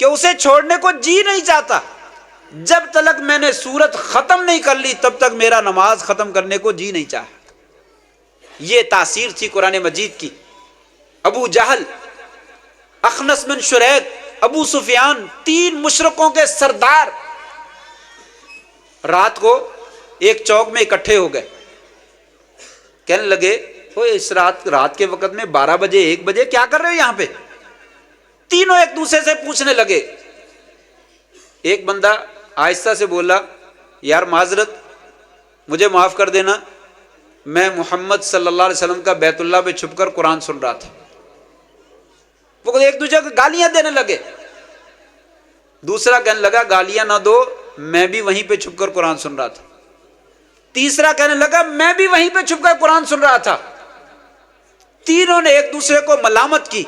کہ اسے چھوڑنے کو جی نہیں چاہتا، جب تک میں نے سورت ختم نہیں کر لی تب تک میرا نماز ختم کرنے کو جی نہیں چاہا۔ یہ تاثیر تھی قرآن مجید کی۔ ابو جہل، اخنس بن شریک، ابو سفیان، 3 مشرکوں کے سردار رات کو ایک چوک میں اکٹھے ہو گئے، کہنے لگے اس رات کے وقت میں 12 بجے 1 بجے کیا کر رہے ہو یہاں پہ؟ تینوں ایک دوسرے سے پوچھنے لگے۔ ایک بندہ آہستہ سے بولا، یار معذرت، مجھے معاف کر دینا، میں محمد صلی اللہ علیہ وسلم کا بیت اللہ پہ چھپ کر قرآن سن رہا تھا۔ وہ ایک دوسرے کو گالیاں دینے لگے۔ دوسرا کہنے لگا گالیاں نہ دو، میں بھی وہیں پہ چھپ کر قرآن سن رہا تھا۔ تیسرا کہنے لگا میں بھی وہیں پہ چھپ کر قرآن سن رہا تھا۔ تینوں نے ایک دوسرے کو ملامت کی،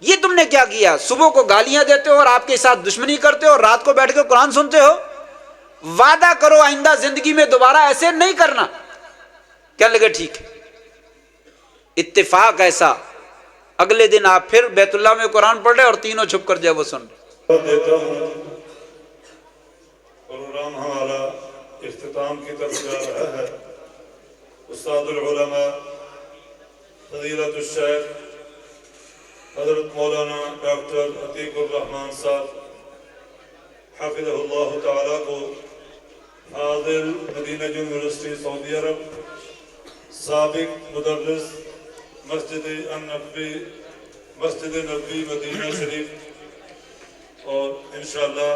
یہ تم نے کیا کیا؟ صبح کو گالیاں دیتے ہو اور آپ کے ساتھ دشمنی کرتے ہو اور رات کو بیٹھ کے قرآن سنتے ہو، وعدہ کرو آئندہ زندگی میں دوبارہ ایسے نہیں کرنا۔ کہنے لگے ٹھیک ہے۔ اتفاق ایسا، اگلے دن آپ پھر بیت اللہ میں قرآن پڑھ رہے اور تینوں چھپ کر جو ہے وہ سن رہے۔ دیتا ہوں پروگرام ہمارا اختتام کی طرف جا رہا ہے۔ استاد العلماء فضیلت الشیخ حضرت مولانا ڈاکٹر عتیق الرحمان صاحب حفظہ اللہ تعالیٰ کو فاضل مدینہ یونیورسٹی سعودی عرب، سابق مدرس مسجد نبوی مدینہ شریف، اور انشاءاللہ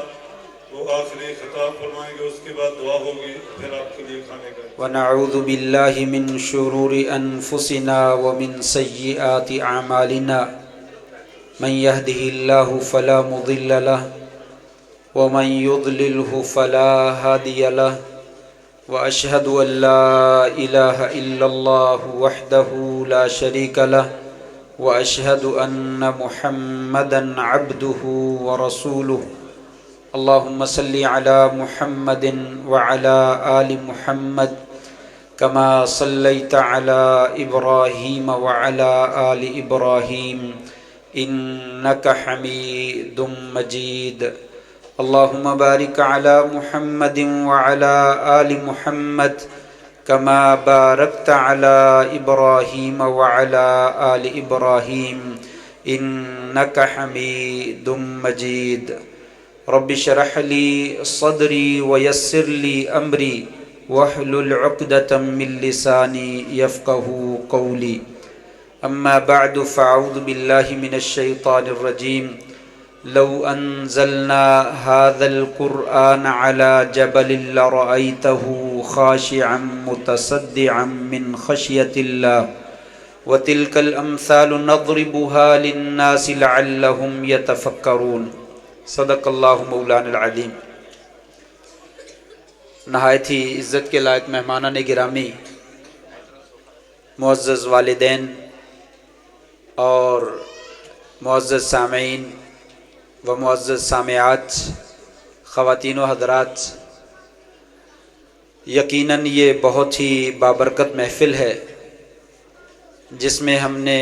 وہ آخری خطاب فرمائیں گے، اس کے بعد دعا ہوگی، پھر آپ کے لیے کھانے کا۔ ونعوذ باللہ من شرور انفسنا ومن سیئات اعمالنا، من يهده الله فلا مضل له ومن يضلله فلا هادي له، واشهد ان لا اله الا الله وحده لا شريك له، واشهد ان محمدا عبده ورسوله۔ اللهم صل على محمد وعلى آل محمد كما صليت على إبراهيم وعلى آل إبراهيم إنك حميد مجيد۔ اللهم بارك على محمد وعلى آل محمد كما باركت على إبراهيم وعلى آل إبراهيم إنك حميد مجيد۔ رب اشرح لي صدري ويسر لي أمري واحلل عقدة من لساني يفقهوا قولي، أما بعد فأعوذ بالله من الشيطان الرجيم۔ لو أنزلنا هذا القرآن على جبل لرأيته خاشعا متصدعا من خشية الله وتلك الأمثال نضربها للناس لعلهم يتفكرون۔ صدق اللہ مولانا العظیم۔ نہایت ہی عزت کے لائق مہمانان گرامی، معزز والدین اور معزز سامعین و معزز سامعات، خواتین و حضرات، یقیناً یہ بہت ہی بابرکت محفل ہے جس میں ہم نے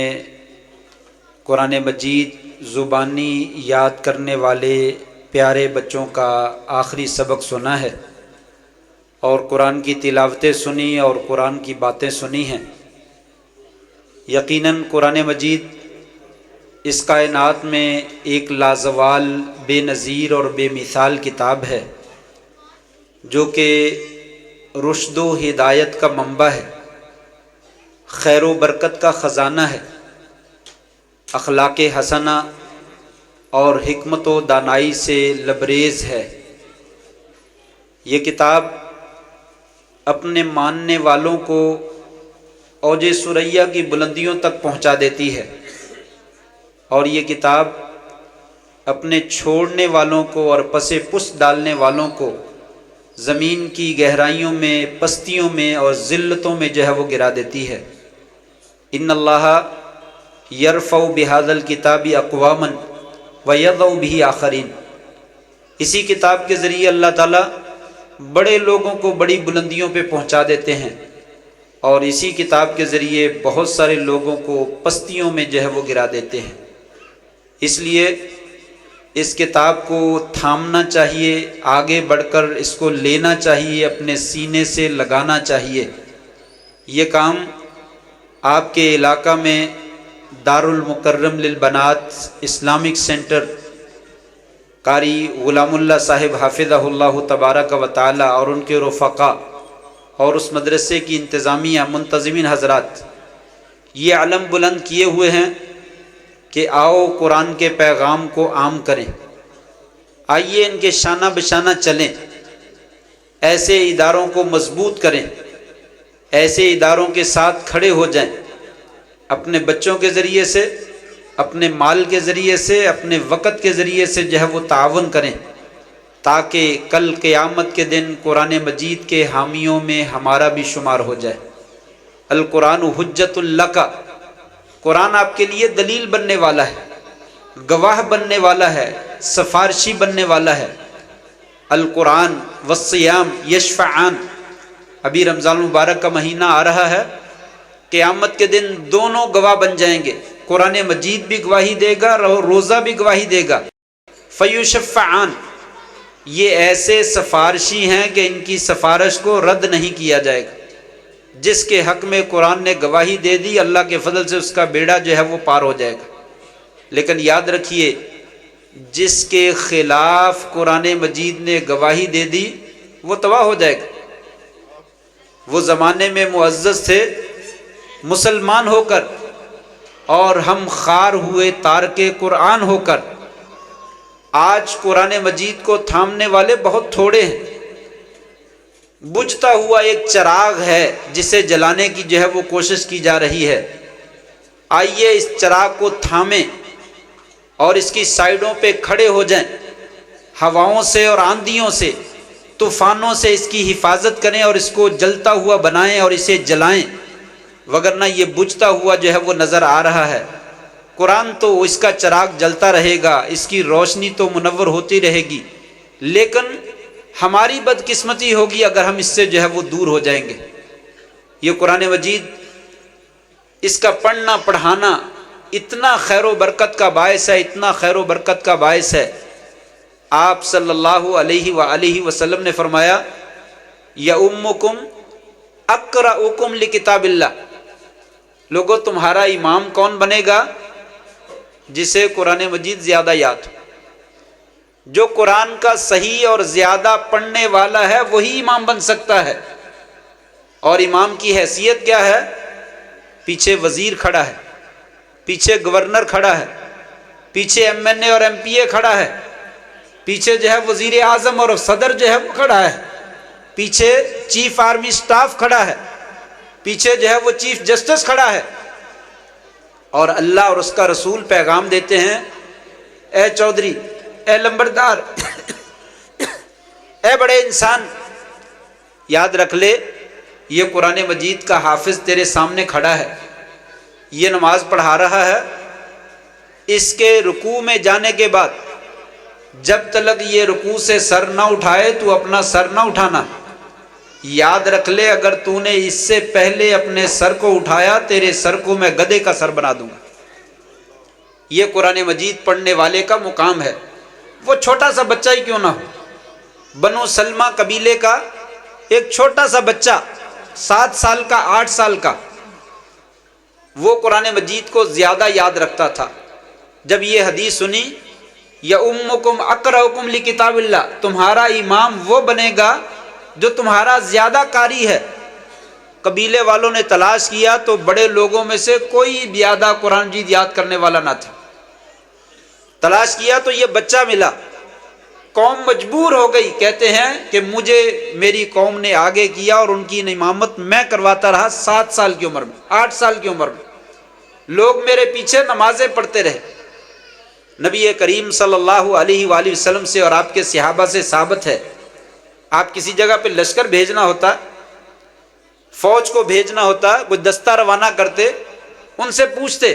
قرآن مجید زبانی یاد کرنے والے پیارے بچوں کا آخری سبق سنا ہے، اور قرآن کی تلاوتیں سنی اور قرآن کی باتیں سنی ہیں۔ یقیناً قرآن مجید اس کائنات میں ایک لازوال، بے نظیر اور بے مثال کتاب ہے، جو کہ رشد و ہدایت کا منبع ہے، خیر و برکت کا خزانہ ہے، اخلاق حسنہ اور حکمت و دانائی سے لبریز ہے۔ یہ کتاب اپنے ماننے والوں کو اوج ثریا کی بلندیوں تک پہنچا دیتی ہے، اور یہ کتاب اپنے چھوڑنے والوں کو اور پس پس ڈالنے والوں کو زمین کی گہرائیوں میں، پستیوں میں اور ذلتوں میں جو ہے وہ گرا دیتی ہے۔ ان اللہ یرفع بہذا الکتاب اقواما ویضع بہ آخرین۔ اسی کتاب کے ذریعے اللہ تعالیٰ بڑے لوگوں کو بڑی بلندیوں پہ پہنچا دیتے ہیں، اور اسی کتاب کے ذریعے بہت سارے لوگوں کو پستیوں میں جو ہے وہ گرا دیتے ہیں۔ اس لیے اس کتاب کو تھامنا چاہیے، آگے بڑھ کر اس کو لینا چاہیے، اپنے سینے سے لگانا چاہیے۔ یہ کام آپ کے علاقہ میں دارالمکرم للبنات اسلامک سینٹر قاری غلام اللہ صاحب حافظہ اللہ تبارک و تعالی اور ان کے رفقا اور اس مدرسے کی انتظامیہ منتظمین حضرات یہ علم بلند کیے ہوئے ہیں کہ آؤ قرآن کے پیغام کو عام کریں، آئیے ان کے شانہ بشانہ چلیں، ایسے اداروں کو مضبوط کریں، ایسے اداروں کے ساتھ کھڑے ہو جائیں، اپنے بچوں کے ذریعے سے، اپنے مال کے ذریعے سے، اپنے وقت کے ذریعے سے جو ہے وہ تعاون کریں، تاکہ کل قیامت کے دن قرآن مجید کے حامیوں میں ہمارا بھی شمار ہو جائے۔ القرآن حجت لک، قرآن آپ کے لیے دلیل بننے والا ہے، گواہ بننے والا ہے، سفارشی بننے والا ہے۔ القرآن والصیام یشفعان، ابھی رمضان المبارک کا مہینہ آ رہا ہے، قیامت کے دن دونوں گواہ بن جائیں گے، قرآن مجید بھی گواہی دے گا اور روزہ بھی گواہی دے گا۔ فیشفعان، یہ ایسے سفارشی ہیں کہ ان کی سفارش کو رد نہیں کیا جائے گا۔ جس کے حق میں قرآن نے گواہی دے دی، اللہ کے فضل سے اس کا بیڑا جو ہے وہ پار ہو جائے گا۔ لیکن یاد رکھیے، جس کے خلاف قرآن مجید نے گواہی دے دی وہ تباہ ہو جائے گا۔ وہ زمانے میں معزز تھے مسلمان ہو کر، اور ہم خار ہوئے تارک قرآن ہو کر۔ آج قرآن مجید کو تھامنے والے بہت تھوڑے ہیں، بجھتا ہوا ایک چراغ ہے جسے جلانے کی جو ہے وہ کوشش کی جا رہی ہے۔ آئیے اس چراغ کو تھامیں اور اس کی سائیڈوں پہ کھڑے ہو جائیں، ہواؤں سے اور آندھیوں سے، طوفانوں سے اس کی حفاظت کریں اور اس کو جلتا ہوا بنائیں اور اسے جلائیں، وگرنہ یہ بجھتا ہوا جو ہے وہ نظر آ رہا ہے۔ قرآن تو اس کا چراغ جلتا رہے گا، اس کی روشنی تو منور ہوتی رہے گی، لیکن ہماری بدقسمتی ہوگی اگر ہم اس سے جو ہے وہ دور ہو جائیں گے۔ یہ قرآن مجید، اس کا پڑھنا پڑھانا اتنا خیر و برکت کا باعث ہے، اتنا خیر و برکت کا باعث ہے۔ آپ صلی اللہ علیہ وآلہ وسلم نے فرمایا، یؤمکم اقرؤکم لکتاب اللہ، لوگو تمہارا امام کون بنے گا؟ جسے قرآن مجید زیادہ یاد ہو۔ جو قرآن کا صحیح اور زیادہ پڑھنے والا ہے وہی امام بن سکتا ہے۔ اور امام کی حیثیت کیا ہے؟ پیچھے وزیر کھڑا ہے، پیچھے گورنر کھڑا ہے، پیچھے ایم این اے اور ایم پی اے کھڑا ہے، پیچھے جو ہے وزیر اعظم اور صدر جو ہے وہ کھڑا ہے، پیچھے چیف آرمی سٹاف کھڑا ہے، پیچھے جو ہے وہ چیف جسٹس کھڑا ہے، اور اللہ اور اس کا رسول پیغام دیتے ہیں، اے چودھری، اے لمبردار، اے بڑے انسان، یاد رکھ لے یہ قرآن مجید کا حافظ تیرے سامنے کھڑا ہے، یہ نماز پڑھا رہا ہے، اس کے رکوع میں جانے کے بعد جب تک یہ رکوع سے سر نہ اٹھائے تو اپنا سر نہ اٹھانا۔ یاد رکھ لے اگر تو نے اس سے پہلے اپنے سر کو اٹھایا تیرے سر کو میں گدھے کا سر بنا دوں گا۔ یہ قرآن مجید پڑھنے والے کا مقام ہے، وہ چھوٹا سا بچہ ہی کیوں نہ ہو۔ بنو سلمہ قبیلے کا ایک چھوٹا سا بچہ، 7 سال کا، 8 سال کا، وہ قرآن مجید کو زیادہ یاد رکھتا تھا۔ جب یہ حدیث سنی، یؤمکم اقرؤکم لکتاب اللہ، تمہارا امام وہ بنے گا جو تمہارا زیادہ قاری ہے۔ قبیلے والوں نے تلاش کیا تو بڑے لوگوں میں سے کوئی زیادہ قرآن مجید یاد کرنے والا نہ تھا۔ تلاش کیا تو یہ بچہ ملا، قوم مجبور ہو گئی، کہتے ہیں کہ مجھے میری قوم نے آگے کیا اور ان کی امامت میں کرواتا رہا 7 سال کی عمر میں، 8 سال کی عمر میں، لوگ میرے پیچھے نمازیں پڑھتے رہے۔ نبی کریم صلی اللہ علیہ وآلہ وسلم سے اور آپ کے صحابہ سے ثابت ہے، آپ کسی جگہ پہ لشکر بھیجنا ہوتا، فوج کو بھیجنا ہوتا، کوئی دستہ روانہ کرتے، ان سے پوچھتے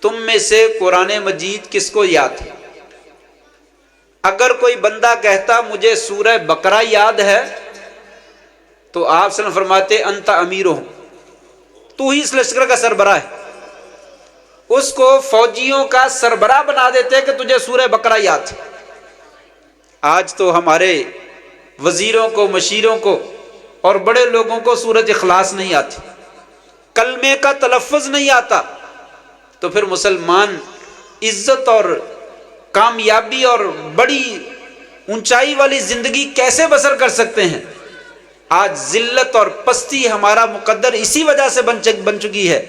تم میں سے قرآن مجید کس کو یاد ہے؟ اگر کوئی بندہ کہتا مجھے سورہ بقرہ یاد ہے تو آپ صلی اللہ علیہ وسلم فرماتے انت امیرہم، تو ہی اس لشکر کا سربراہ ہے۔ اس کو فوجیوں کا سربراہ بنا دیتے کہ تجھے سورہ بقرہ یاد ہے۔ آج تو ہمارے وزیروں کو، مشیروں کو اور بڑے لوگوں کو سورۃ اخلاص نہیں آتی، کلمے کا تلفظ نہیں آتا، تو پھر مسلمان عزت اور کامیابی اور بڑی اونچائی والی زندگی کیسے بسر کر سکتے ہیں؟ آج ذلت اور پستی ہمارا مقدر اسی وجہ سے بن چکی ہے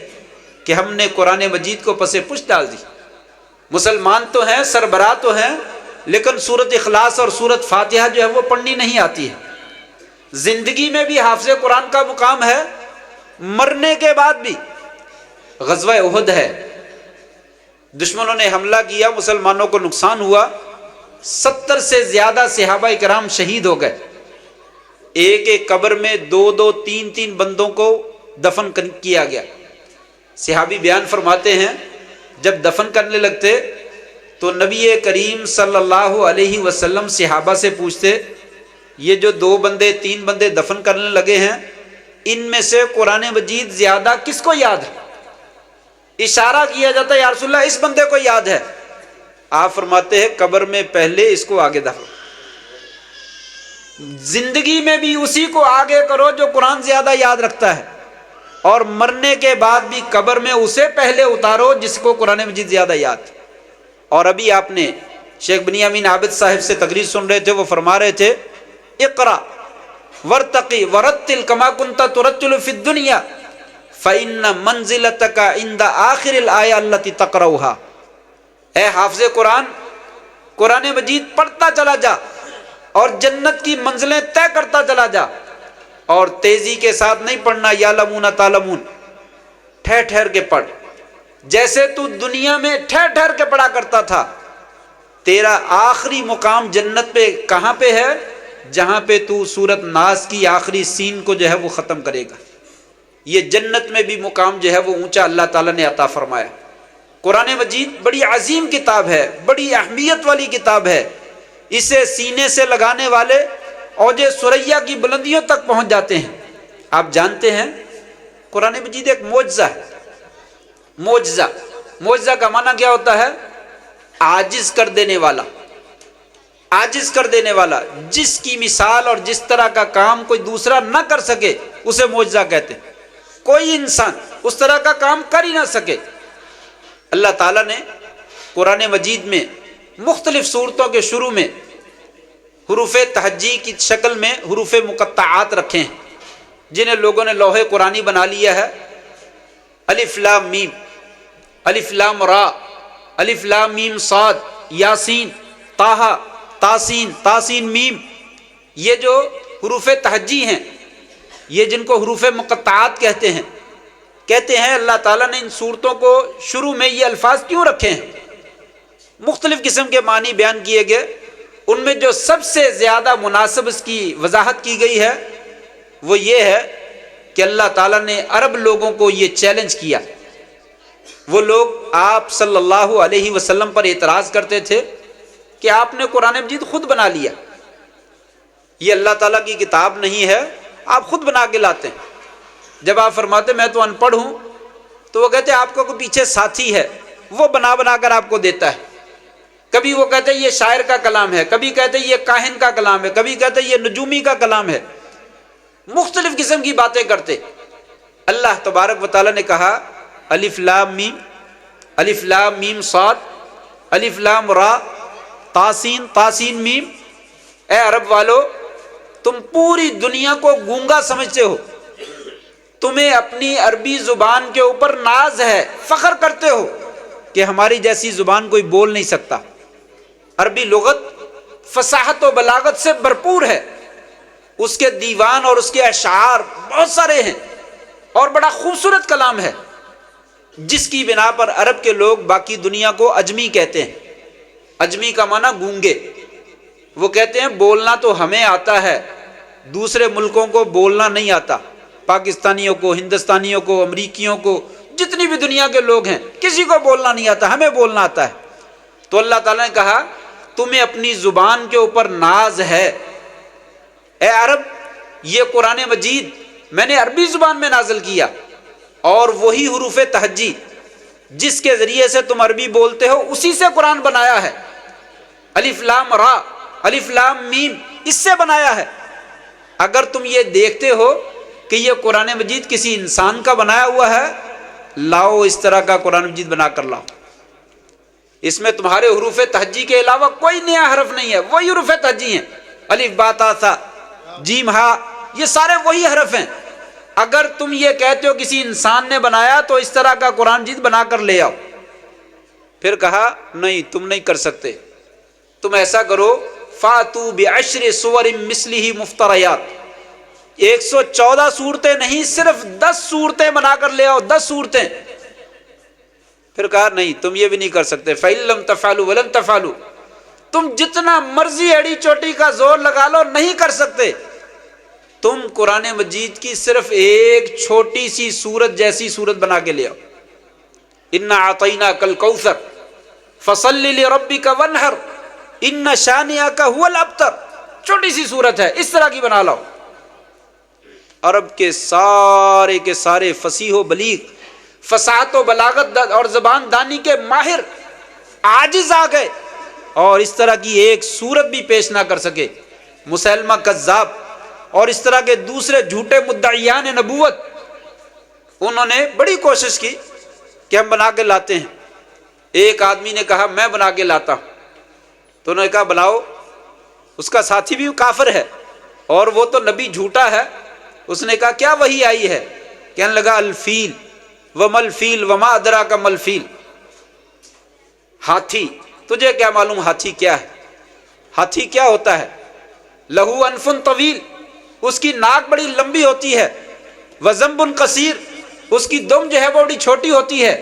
کہ ہم نے قرآن مجید کو پس پش ڈال دی۔ مسلمان تو ہیں، سربراہ تو ہیں، لیکن سورۃ اخلاص اور سورۃ فاتحہ جو ہے وہ پڑھنی نہیں آتی ہے۔ زندگی میں بھی حافظ قرآن کا مقام ہے، مرنے کے بعد بھی۔ غزوہ احد ہے، دشمنوں نے حملہ کیا، مسلمانوں کو نقصان ہوا، 70 سے زیادہ صحابہ کرام شہید ہو گئے۔ ایک ایک قبر میں 2 3 بندوں کو دفن کیا گیا۔ صحابی بیان فرماتے ہیں جب دفن کرنے لگتے تو نبی کریم صلی اللہ علیہ وسلم صحابہ سے پوچھتے، یہ جو 2 بندے 3 بندے دفن کرنے لگے ہیں، ان میں سے قرآن مجید زیادہ کس کو یاد ہے؟ اشارہ کیا جاتا ہے یا رسول اللہ اس بندے کو یاد ہے۔ آپ فرماتے ہیں قبر میں پہلے اس کو آگے دفن، زندگی میں بھی اسی کو آگے کرو جو قرآن زیادہ یاد رکھتا ہے، اور مرنے کے بعد بھی قبر میں اسے پہلے اتارو جس کو قرآن مجید زیادہ یاد۔ اور ابھی آپ نے شیخ بنیامین عابد صاحب سے تقریر سن رہے تھے، وہ فرما رہے تھے اقرا ورتقی ورتل کما کنت ترتل فی الدنیا فإن منزلتک عند آخر الآیہ التی تقرؤها۔ اے حافظ قرآن، قرآن مجید پڑھتا چلا جا اور جنت کی منزلیں طے کرتا چلا جا، اور تیزی کے ساتھ نہیں پڑھنا، یعلمون تعلمون، ٹھہر ٹھہر کے پڑھ، جیسے تو دنیا میں ٹھہر ٹھہر کے پڑھا کرتا تھا۔ تیرا آخری مقام جنت پہ کہاں پہ ہے؟ جہاں پہ تو سورۃ ناس کی آخری سین کو جو ہے وہ ختم کرے گا۔ یہ جنت میں بھی مقام جو ہے وہ اونچا اللہ تعالیٰ نے عطا فرمایا۔ قرآن مجید بڑی عظیم کتاب ہے، بڑی اہمیت والی کتاب ہے، اسے سینے سے لگانے والے اوج ثریا کی بلندیوں تک پہنچ جاتے ہیں۔ آپ جانتے ہیں قرآن مجید ایک معجزہ ہے۔ معجزہ کا معنی کیا ہوتا ہے؟ عاجز کر دینے والا، عاجز کر دینے والا، جس کی مثال اور جس طرح کا کام کوئی دوسرا نہ کر سکے اسے معجزہ کہتے ہیں۔ کوئی انسان اس طرح کا کام کر ہی نہ سکے۔ اللہ تعالیٰ نے قرآن مجید میں مختلف صورتوں کے شروع میں حروف تہجی کی شکل میں حروف مقطعات رکھے ہیں، جنہیں لوگوں نے لوح قرآنی بنا لیا ہے۔ الف لام میم، الف لام را، الف لام میم صاد، یاسین، طٰہٰ، تاسین، تاسین میم، یہ جو حروف تہجی ہیں، یہ جن کو حروف مقطعات کہتے ہیں اللہ تعالیٰ نے ان صورتوں کو شروع میں یہ الفاظ کیوں رکھے ہیں؟ مختلف قسم کے معنی بیان کیے گئے، ان میں جو سب سے زیادہ مناسب اس کی وضاحت کی گئی ہے وہ یہ ہے کہ اللہ تعالیٰ نے عرب لوگوں کو یہ چیلنج کیا۔ وہ لوگ آپ صلی اللہ علیہ وسلم پر اعتراض کرتے تھے کہ آپ نے قرآن مجید خود بنا لیا، یہ اللہ تعالیٰ کی کتاب نہیں ہے، آپ خود بنا کے لاتے ہیں۔ جب آپ فرماتے میں تو ان پڑھ ہوں، تو وہ کہتے آپ کا کوئی پیچھے ساتھی ہے، وہ بنا بنا کر آپ کو دیتا ہے۔ کبھی وہ کہتے یہ شاعر کا کلام ہے، کبھی کہتے یہ کاہن کا کلام ہے، کبھی کہتے یہ نجومی کا کلام ہے، مختلف قسم کی باتیں کرتے۔ اللہ تبارک و تعالیٰ نے کہا الف لام میم، الف لام میم صاد، الف لام را، تاسین، تاسین میم۔ اے عرب والو، تم پوری دنیا کو گونگا سمجھتے ہو، تمہیں اپنی عربی زبان کے اوپر ناز ہے، فخر کرتے ہو کہ ہماری جیسی زبان کوئی بول نہیں سکتا۔ عربی لغت فصاحت و بلاغت سے بھرپور ہے، اس کے دیوان اور اس کے اشعار بہت سارے ہیں، اور بڑا خوبصورت کلام ہے، جس کی بنا پر عرب کے لوگ باقی دنیا کو اجمی کہتے ہیں۔ اجمی کا معنی گونگے۔ وہ کہتے ہیں بولنا تو ہمیں آتا ہے، دوسرے ملکوں کو بولنا نہیں آتا، پاکستانیوں کو، ہندوستانیوں کو، امریکیوں کو، جتنی بھی دنیا کے لوگ ہیں کسی کو بولنا نہیں آتا، ہمیں بولنا آتا ہے۔ تو اللہ تعالیٰ نے کہا تمہیں اپنی زبان کے اوپر ناز ہے، اے عرب، یہ قرآن مجید میں نے عربی زبان میں نازل کیا، اور وہی حروف تہجی جس کے ذریعے سے تم عربی بولتے ہو اسی سے قرآن بنایا ہے. الف لام را، الف لام میم، اس سے بنایا ہے. اگر تم یہ دیکھتے ہو کہ یہ قرآن مجید کسی انسان کا بنایا ہوا ہے، لاؤ اس طرح کا قرآن مجید بنا کر لاؤ. اس میں تمہارے حروف تہجی کے علاوہ کوئی نیا حرف نہیں ہے، وہی حروف تہجی ہیں. الف با تا ثا جیم ہا، یہ سارے وہی حرف ہیں. اگر تم یہ کہتے ہو کسی انسان نے بنایا تو اس طرح کا قرآن مجید بنا کر لے آؤ. پھر کہا نہیں، تم نہیں کر سکتے. تم ایسا کرو، فاتو بعشر سور مثلہ مفتریات، 114 صورتیں نہیں، صرف 10 صورتیں بنا کر لے آؤ، 10 صورتیں. پھر کہا نہیں، تم یہ بھی نہیں کر سکتے. فَإِن لَّمْ تَفْعَلُوا وَلَن تَفْعَلُوا، تم جتنا مرضی ایڑی چوٹی کا زور لگا لو نہیں کر سکتے. تم قرآن مجید کی صرف ایک چھوٹی سی سورت جیسی سورت بنا کے لے آؤ. اِنَّا أَعْطَيْنَاكَ الْكَوْثَرَ فَصَلِّ لِرَبِّكَ وَانْحَرْ اِنَّ شَانِئَكَ هُوَ الْأَبْتَرُ، چھوٹی سی سورت ہے، اس طرح کی بنا لاؤ. عرب کے سارے فصیح و بلیغ، فصاحت و بلاغت اور زبان دانی کے ماہر عاجز آ گئے اور اس طرح کی ایک سورت بھی پیش نہ کر سکے. مسیلمہ کذاب اور اس طرح کے دوسرے جھوٹے مدعیان نبوت، انہوں نے بڑی کوشش کی کہ ہم بنا کے لاتے ہیں. ایک آدمی نے کہا میں بنا کے لاتا ہوں، تو انہوں نے کہا بناؤ. اس کا ساتھی بھی کافر ہے اور وہ تو نبی جھوٹا ہے. اس نے کہا کیا وحی آئی ہے؟ کہنے لگا الفیل وما الفیل وما ادراک ما الفیل، ہاتھی. تجھے کیا معلوم ہاتھی کیا ہے؟ ہاتھی کیا ہوتا ہے؟ لہو انف طویل، اس کی ناک بڑی لمبی ہوتی ہے. وذنب قصیر، اس کی دم جو ہے وہ بڑی چھوٹی ہوتی ہے.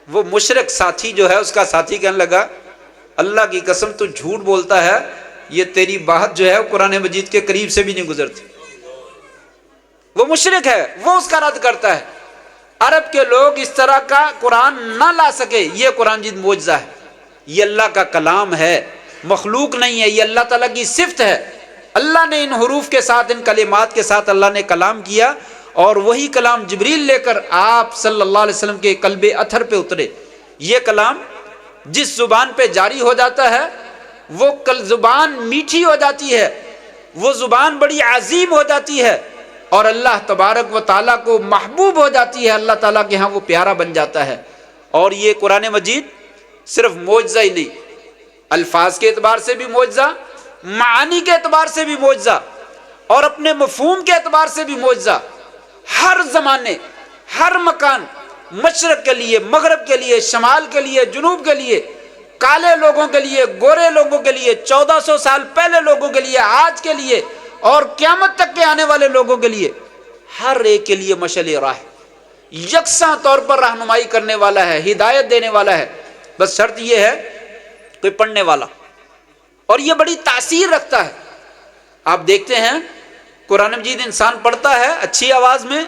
وہ مشرک ساتھی جو ہے، اس کا ساتھی کہنے لگا اللہ کی قسم تو جھوٹ بولتا ہے، یہ تیری بات جو ہے قرآن مجید کے قریب سے بھی نہیں گزرتی. وہ مشرک ہے، وہ اس کا رد کرتا ہے. عرب کے لوگ اس طرح کا قرآن نہ لا سکے. یہ قرآن مجید معجزہ ہے، یہ اللہ کا کلام ہے، مخلوق نہیں ہے، یہ اللہ تعالیٰ کی صفت ہے. اللہ نے ان حروف کے ساتھ، ان کلمات کے ساتھ اللہ نے کلام کیا اور وہی کلام جبریل لے کر آپ صلی اللہ علیہ وسلم کے قلب اطہر پہ اترے. یہ کلام جس زبان پہ جاری ہو جاتا ہے وہ زبان میٹھی ہو جاتی ہے، وہ زبان بڑی عظیم ہو جاتی ہے اور اللہ تبارک و تعالیٰ کو محبوب ہو جاتی ہے. اللہ تعالیٰ کے ہاں وہ پیارا بن جاتا ہے. اور یہ قرآن مجید صرف معجزہ ہی نہیں، الفاظ کے اعتبار سے بھی معجزہ، معانی کے اعتبار سے بھی معجزہ اور اپنے مفہوم کے اعتبار سے بھی معجزہ. ہر زمانے، ہر مکان، مشرق کے لیے، مغرب کے لیے، شمال کے لیے، جنوب کے لیے، کالے لوگوں کے لیے، گورے لوگوں کے لیے، 1400 سال پہلے لوگوں کے لیے، آج کے لیے اور قیامت تک کے آنے والے لوگوں کے لیے، ہر ایک کے لیے مشعل راہ، یکساں طور پر رہنمائی کرنے والا ہے، ہدایت دینے والا ہے. بس شرط یہ ہے کوئی پڑھنے والا، اور یہ بڑی تاثیر رکھتا ہے. آپ دیکھتے ہیں قرآن مجید انسان پڑھتا ہے اچھی آواز میں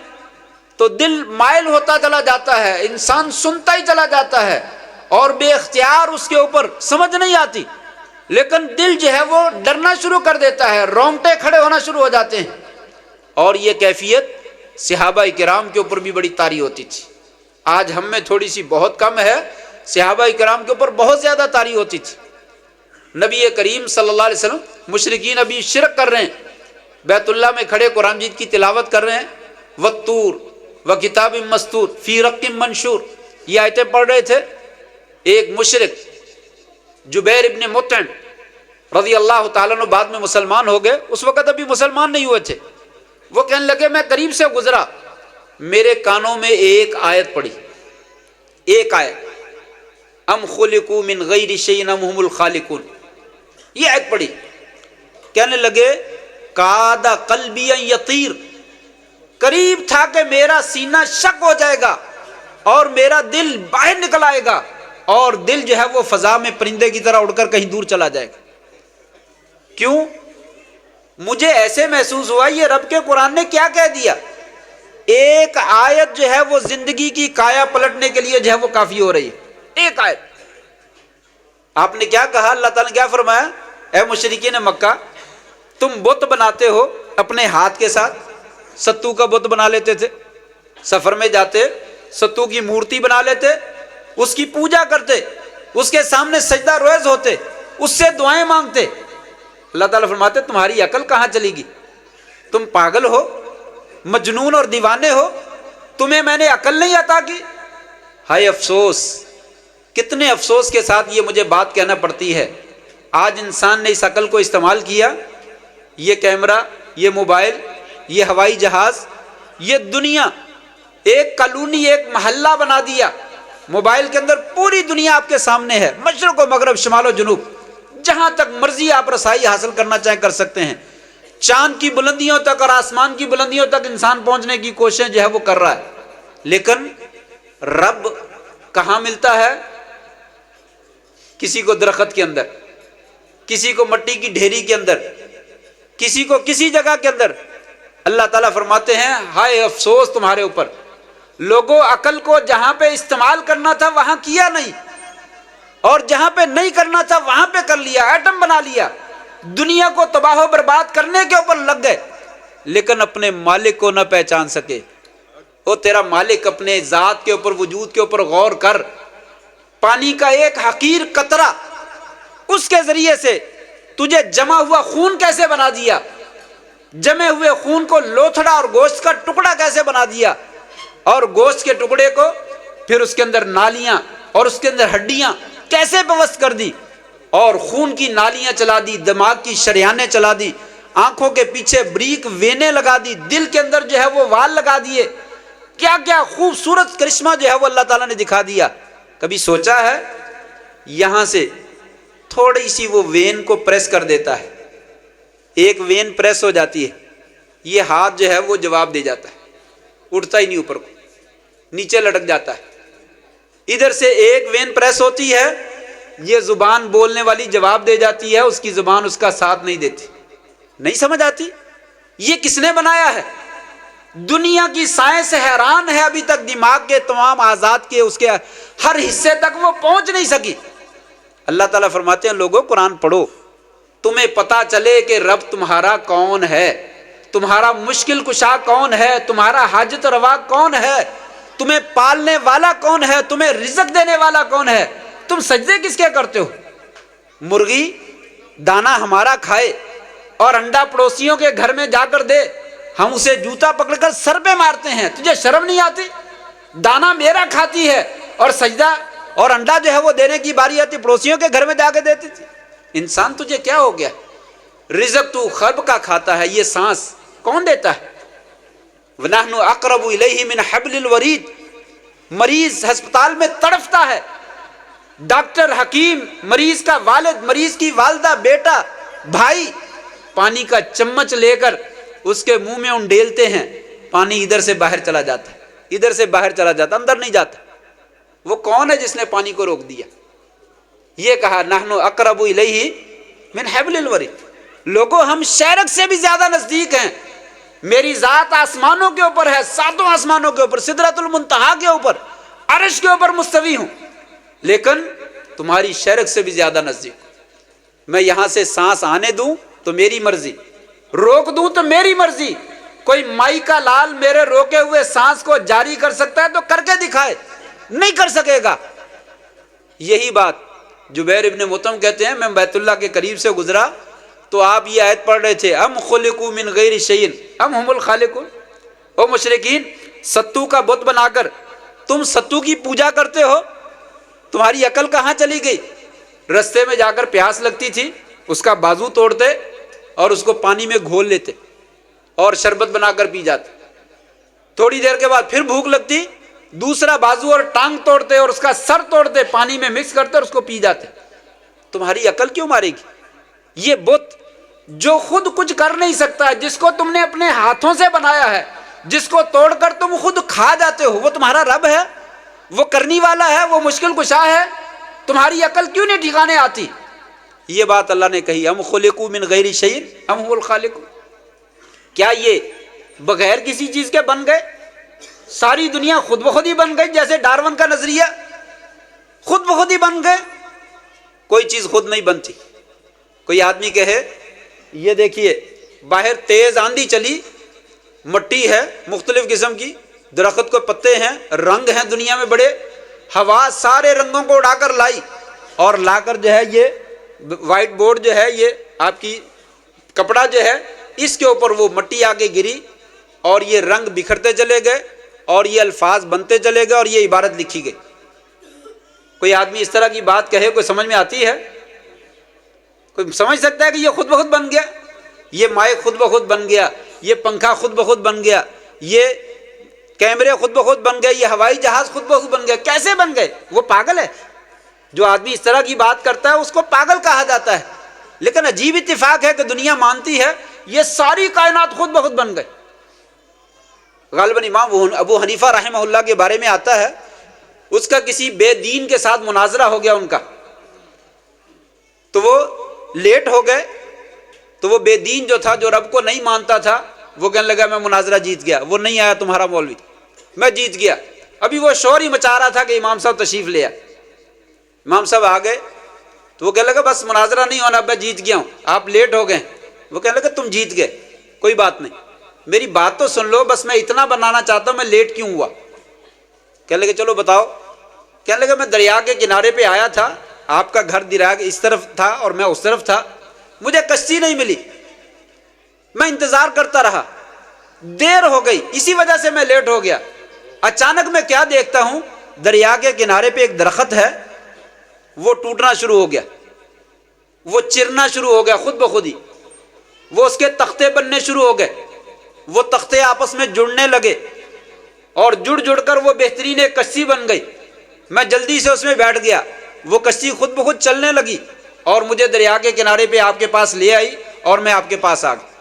تو دل مائل ہوتا چلا جاتا ہے، انسان سنتا ہی چلا جاتا ہے اور بے اختیار اس کے اوپر سمجھ نہیں آتی، لیکن دل جو ہے وہ ڈرنا شروع کر دیتا ہے، رونگٹے کھڑے ہونا شروع ہو جاتے ہیں. اور یہ کیفیت صحابہ کرام کے اوپر بھی بڑی طاری ہوتی تھی. آج ہم میں تھوڑی سی بہت کم ہے، صحابہ کرام کے اوپر بہت زیادہ طاری ہوتی تھی. نبی کریم صلی اللہ علیہ وسلم، مشرکین ابھی شرک کر رہے ہیں، بیت اللہ میں کھڑے قرآن مجید کی تلاوت کر رہے ہیں. والطور وکتاب مستور فی رق منشور، یہ آیتیں پڑھ رہے تھے. ایک مشرک جبیر ابن مطعم رضی اللہ تعالیٰ عنہ بعد میں مسلمان ہو گئے، اس وقت ابھی مسلمان نہیں ہوئے تھے. وہ کہنے لگے میں قریب سے گزرا، میرے کانوں میں ایک آیت پڑی، ایک آیت، ام خلقوا من غیر شیء ام هم الخالقون، یہ آیت پڑی. کہنے لگے کاد قلبی ان یطیر، قریب تھا کہ میرا سینہ شک ہو جائے گا اور میرا دل باہر نکل آئے گا اور دل جو ہے وہ فضا میں پرندے کی طرح اڑ کر کہیں دور چلا جائے گا. کیوں؟ مجھے ایسے محسوس ہوا یہ رب کے قرآن نے کیا کہہ دیا. ایک آیت جو ہے وہ زندگی کی کایا پلٹنے کے لیے جو ہے وہ کافی ہو رہی ہے. ایک آیت. آپ نے کیا کہا؟ اللہ تعالیٰ نے کیا فرمایا؟ اے مشرکین مکہ، تم بت بناتے ہو اپنے ہاتھ کے ساتھ، ستو کا بت بنا لیتے تھے، سفر میں جاتے ستو کی مورتی بنا لیتے، اس کی پوجا کرتے، اس کے سامنے سجدہ ریز ہوتے، اس سے دعائیں مانگتے۔ اللہ تعالیٰ فرماتے تمہاری عقل کہاں چلی گی؟ تم پاگل ہو، مجنون اور دیوانے ہو، تمہیں میں نے عقل نہیں عطا کی؟ ہائے افسوس، کتنے افسوس کے ساتھ یہ مجھے بات کہنا پڑتی ہے۔ آج انسان نے اس عقل کو استعمال کیا، یہ کیمرہ، یہ موبائل، یہ ہوائی جہاز، یہ دنیا ایک کالونی، ایک محلہ بنا دیا۔ موبائل کے اندر پوری دنیا آپ کے سامنے ہے، مشرق و مغرب، شمال و جنوب، جہاں تک مرضی آپ رسائی حاصل کرنا چاہیں کر سکتے ہیں۔ چاند کی بلندیوں تک اور آسمان کی بلندیوں تک انسان پہنچنے کی کوشش جو ہے وہ کر رہا ہے، لیکن رب کہاں ملتا ہے؟ کسی کو درخت کے اندر، کسی کو مٹی کی ڈھیری کے اندر، کسی کو کسی جگہ کے اندر۔ اللہ تعالیٰ فرماتے ہیں ہائے افسوس تمہارے اوپر، لوگوں عقل کو جہاں پہ استعمال کرنا تھا وہاں کیا نہیں، اور جہاں پہ نہیں کرنا تھا وہاں پہ کر لیا، ایٹم بنا لیا، دنیا کو تباہ و برباد کرنے کے اوپر لگ گئے، لیکن اپنے مالک کو نہ پہچان سکے۔ او تیرا مالک، اپنے ذات کے اوپر، وجود کے اوپر غور کر۔ پانی کا ایک حقیر قطرہ، اس کے ذریعے سے تجھے جمع ہوا خون کیسے بنا دیا، جمے ہوئے خون کو لوتھڑا اور گوشت کا ٹکڑا کیسے بنا دیا، اور گوشت کے ٹکڑے کو پھر اس کے اندر نالیاں اور اس کے اندر ہڈیاں کیسے پیوست کر دی، اور خون کی نالیاں چلا دی، دماغ کی شریانیں چلا دی، آنکھوں کے پیچھے بریک وینے لگا دی، دل کے اندر جو ہے وہ وال لگا دیے، کیا کیا خوبصورت کرشمہ جو ہے وہ اللہ تعالیٰ نے دکھا دیا۔ کبھی سوچا ہے؟ یہاں سے تھوڑی سی وہ وین کو پریس کر دیتا ہے، ایک وین پریس ہو جاتی ہے، یہ ہاتھ جو ہے وہ جواب دے جاتا ہے، اٹھتا ہی نہیں اوپر کو، نیچے لٹک جاتا ہے۔ ادھر سے ایک وین پریس ہوتی ہے، یہ زبان بولنے والی جواب دے جاتی ہے، اس کی زبان اس کا ساتھ نہیں دیتی، نہیں سمجھ آتی یہ کس نے بنایا ہے؟ دنیا کی سائنس حیران ہے ابھی تک، دماغ کے تمام اعضاء کے اس کے ہر حصے تک وہ پہنچ نہیں سکی۔ اللہ تعالیٰ فرماتے ہیں لوگوں قرآن پڑھو، تمہیں پتا چلے کہ رب تمہارا کون ہے، تمہارا مشکل کشا کون ہے، تمہارا حاجت روا کون ہے، تمہیں پالنے والا کون ہے، تمہیں رزق دینے والا کون ہے۔ تم سجدے کس کے کرتے ہو؟ مرغی دانا ہمارا کھائے اور انڈا پڑوسیوں کے گھر میں جا کر دے، ہم اسے جوتا پکڑ کر سر پہ مارتے ہیں، تجھے شرم نہیں آتی؟ دانا میرا کھاتی ہے اور سجدہ اور انڈا جو ہے وہ دینے کی باری آتی پڑوسیوں کے گھر میں جا کے دیتی تھی۔ انسان تجھے کیا ہو گیا؟ رزق تو خرب کا کھاتا ہے، یہ سانس کون دیتا ہے؟ وَنَحْنُ أَقْرَبُ إِلَيْهِ مِنْ حَبْلِ الْوَرِيدِ، مریض ہسپتال میں تڑفتا ہے، ڈاکٹر، حکیم، مریض کا والد، مریض کی والدہ، بیٹا، بھائی پانی کا چمچ لے کر اس کے منہ میں انڈیلتے ہیں، پانی ادھر سے باہر چلا جاتا ہے، ادھر سے باہر چلا جاتا، اندر نہیں جاتا۔ وہ کون ہے جس نے پانی کو روک دیا؟ یہ کہا نحنو اقرب الیہ من حبل الورید، لوگوں ہم شیرک سے بھی زیادہ نزدیک ہیں، میری ذات آسمانوں کے اوپر ہے، ساتوں آسمانوں کے اوپر، سدرۃ المنتہا کے اوپر، عرش کے اوپر مستوی ہوں، لیکن تمہاری شیرک سے بھی زیادہ نزدیک ہوں۔ میں یہاں سے سانس آنے دوں تو میری مرضی، روک دوں تو میری مرضی۔ کوئی مائی کا لال میرے روکے ہوئے سانس کو جاری کر سکتا ہے تو کر کے دکھائے، نہیں کر سکے گا۔ یہی بات جبیر ابن مطعم کہتے ہیں، میں بیت اللہ کے قریب سے گزرا تو آپ یہ آیت پڑھ رہے تھے، ام خلقوا من غیر شیء ام هم الخالقون۔ او مشرکین، ستو کا بت بنا کر تم ستو کی پوجا کرتے ہو، تمہاری عقل کہاں چلی گئی؟ رستے میں جا کر پیاس لگتی تھی، اس کا بازو توڑتے اور اس کو پانی میں گھول لیتے اور شربت بنا کر پی جاتے۔ تھوڑی دیر کے بعد پھر بھوک لگتی، دوسرا بازو اور ٹانگ توڑتے اور اس کا سر توڑتے، پانی میں مکس کرتے اور اس کو پی جاتے۔ تمہاری عقل کیوں مارے گی؟ یہ بت جو خود کچھ کر نہیں سکتا ہے، جس کو تم نے اپنے ہاتھوں سے بنایا ہے، جس کو توڑ کر تم خود کھا جاتے ہو، وہ تمہارا رب ہے، وہ کرنی والا ہے، وہ مشکل کشا ہے، تمہاری عقل کیوں نہیں ٹھکانے آتی؟ یہ بات اللہ نے کہی، ہم خلقوا من غیر شیء ام هم الخالقون۔ کیا یہ بغیر کسی چیز کے بن گئے؟ ساری دنیا خود بخود ہی بن گئی، جیسے ڈارون کا نظریہ، خود بخود ہی بن گئے؟ کوئی چیز خود نہیں بنتی۔ کوئی آدمی کہے یہ دیکھیے باہر تیز آندھی چلی، مٹی ہے مختلف قسم کی، درخت کو پتے ہیں، رنگ ہیں دنیا میں بڑے، ہوا سارے رنگوں کو اڑا کر لائی اور لا کر جو ہے یہ وائٹ بورڈ جو ہے، یہ آپ کی کپڑا جو ہے، اس کے اوپر وہ مٹی آگے گری اور یہ رنگ بکھرتے چلے گئے اور یہ الفاظ بنتے چلے گئے اور یہ عبارت لکھی گئی۔ کوئی آدمی اس طرح کی بات کہے، کوئی سمجھ میں آتی ہے؟ کوئی سمجھ سکتا ہے کہ یہ خود بخود بن گیا؟ یہ مائک خود بخود بن گیا، یہ پنکھا خود بخود بن گیا، یہ کیمرے خود بخود بن گئے، یہ ہوائی جہاز خود بخود بن گیا؟ کیسے بن گئے؟ وہ پاگل ہے۔ جو آدمی اس طرح کی بات کرتا ہے اس کو پاگل کہا جاتا ہے۔ لیکن عجیب اتفاق ہے کہ دنیا مانتی ہے یہ ساری کائنات خود بخود بن گئے۔ غالباً امام ابو حنیفہ رحمہ اللہ کے بارے میں آتا ہے، اس کا کسی بے دین کے ساتھ مناظرہ ہو گیا ان کا، تو وہ لیٹ ہو گئے، تو وہ بے دین جو تھا، جو رب کو نہیں مانتا تھا، وہ کہنے لگا میں مناظرہ جیت گیا، وہ نہیں آیا تمہارا مولوی، میں جیت گیا۔ ابھی وہ شور ہی مچا رہا تھا کہ امام صاحب تشریف لے آئے۔ امام صاحب آ گئے تو وہ کہنے لگا بس مناظرہ نہیں ہونا، میں جیت گیا ہوں، آپ لیٹ ہو گئے۔ وہ کہنے لگا تم جیت گئے، کوئی بات نہیں، میری بات تو سن لو، بس میں اتنا بنانا چاہتا ہوں میں لیٹ کیوں ہوا۔ کہنے لگے چلو بتاؤ۔ کہنے لگا میں دریا کے کنارے پہ آیا تھا، آپ کا گھر دریا کے اس طرف تھا اور میں اس طرف تھا، مجھے کشتی نہیں ملی، میں انتظار کرتا رہا، دیر ہو گئی، اسی وجہ سے میں لیٹ ہو گیا۔ اچانک میں کیا دیکھتا ہوں، دریا کے کنارے پہ ایک درخت ہے، وہ ٹوٹنا شروع ہو گیا، وہ چرنا شروع ہو گیا خود بخود ہی، وہ اس کے تختے بننے شروع ہو گئے، وہ تختے آپس میں جڑنے لگے اور جڑ جڑ کر وہ بہترین ایک کشتی بن گئی۔ میں جلدی سے اس میں بیٹھ گیا، وہ کشتی خود بخود چلنے لگی اور مجھے دریا کے کنارے پہ آپ کے پاس لے آئی اور میں آپ کے پاس آ گیا۔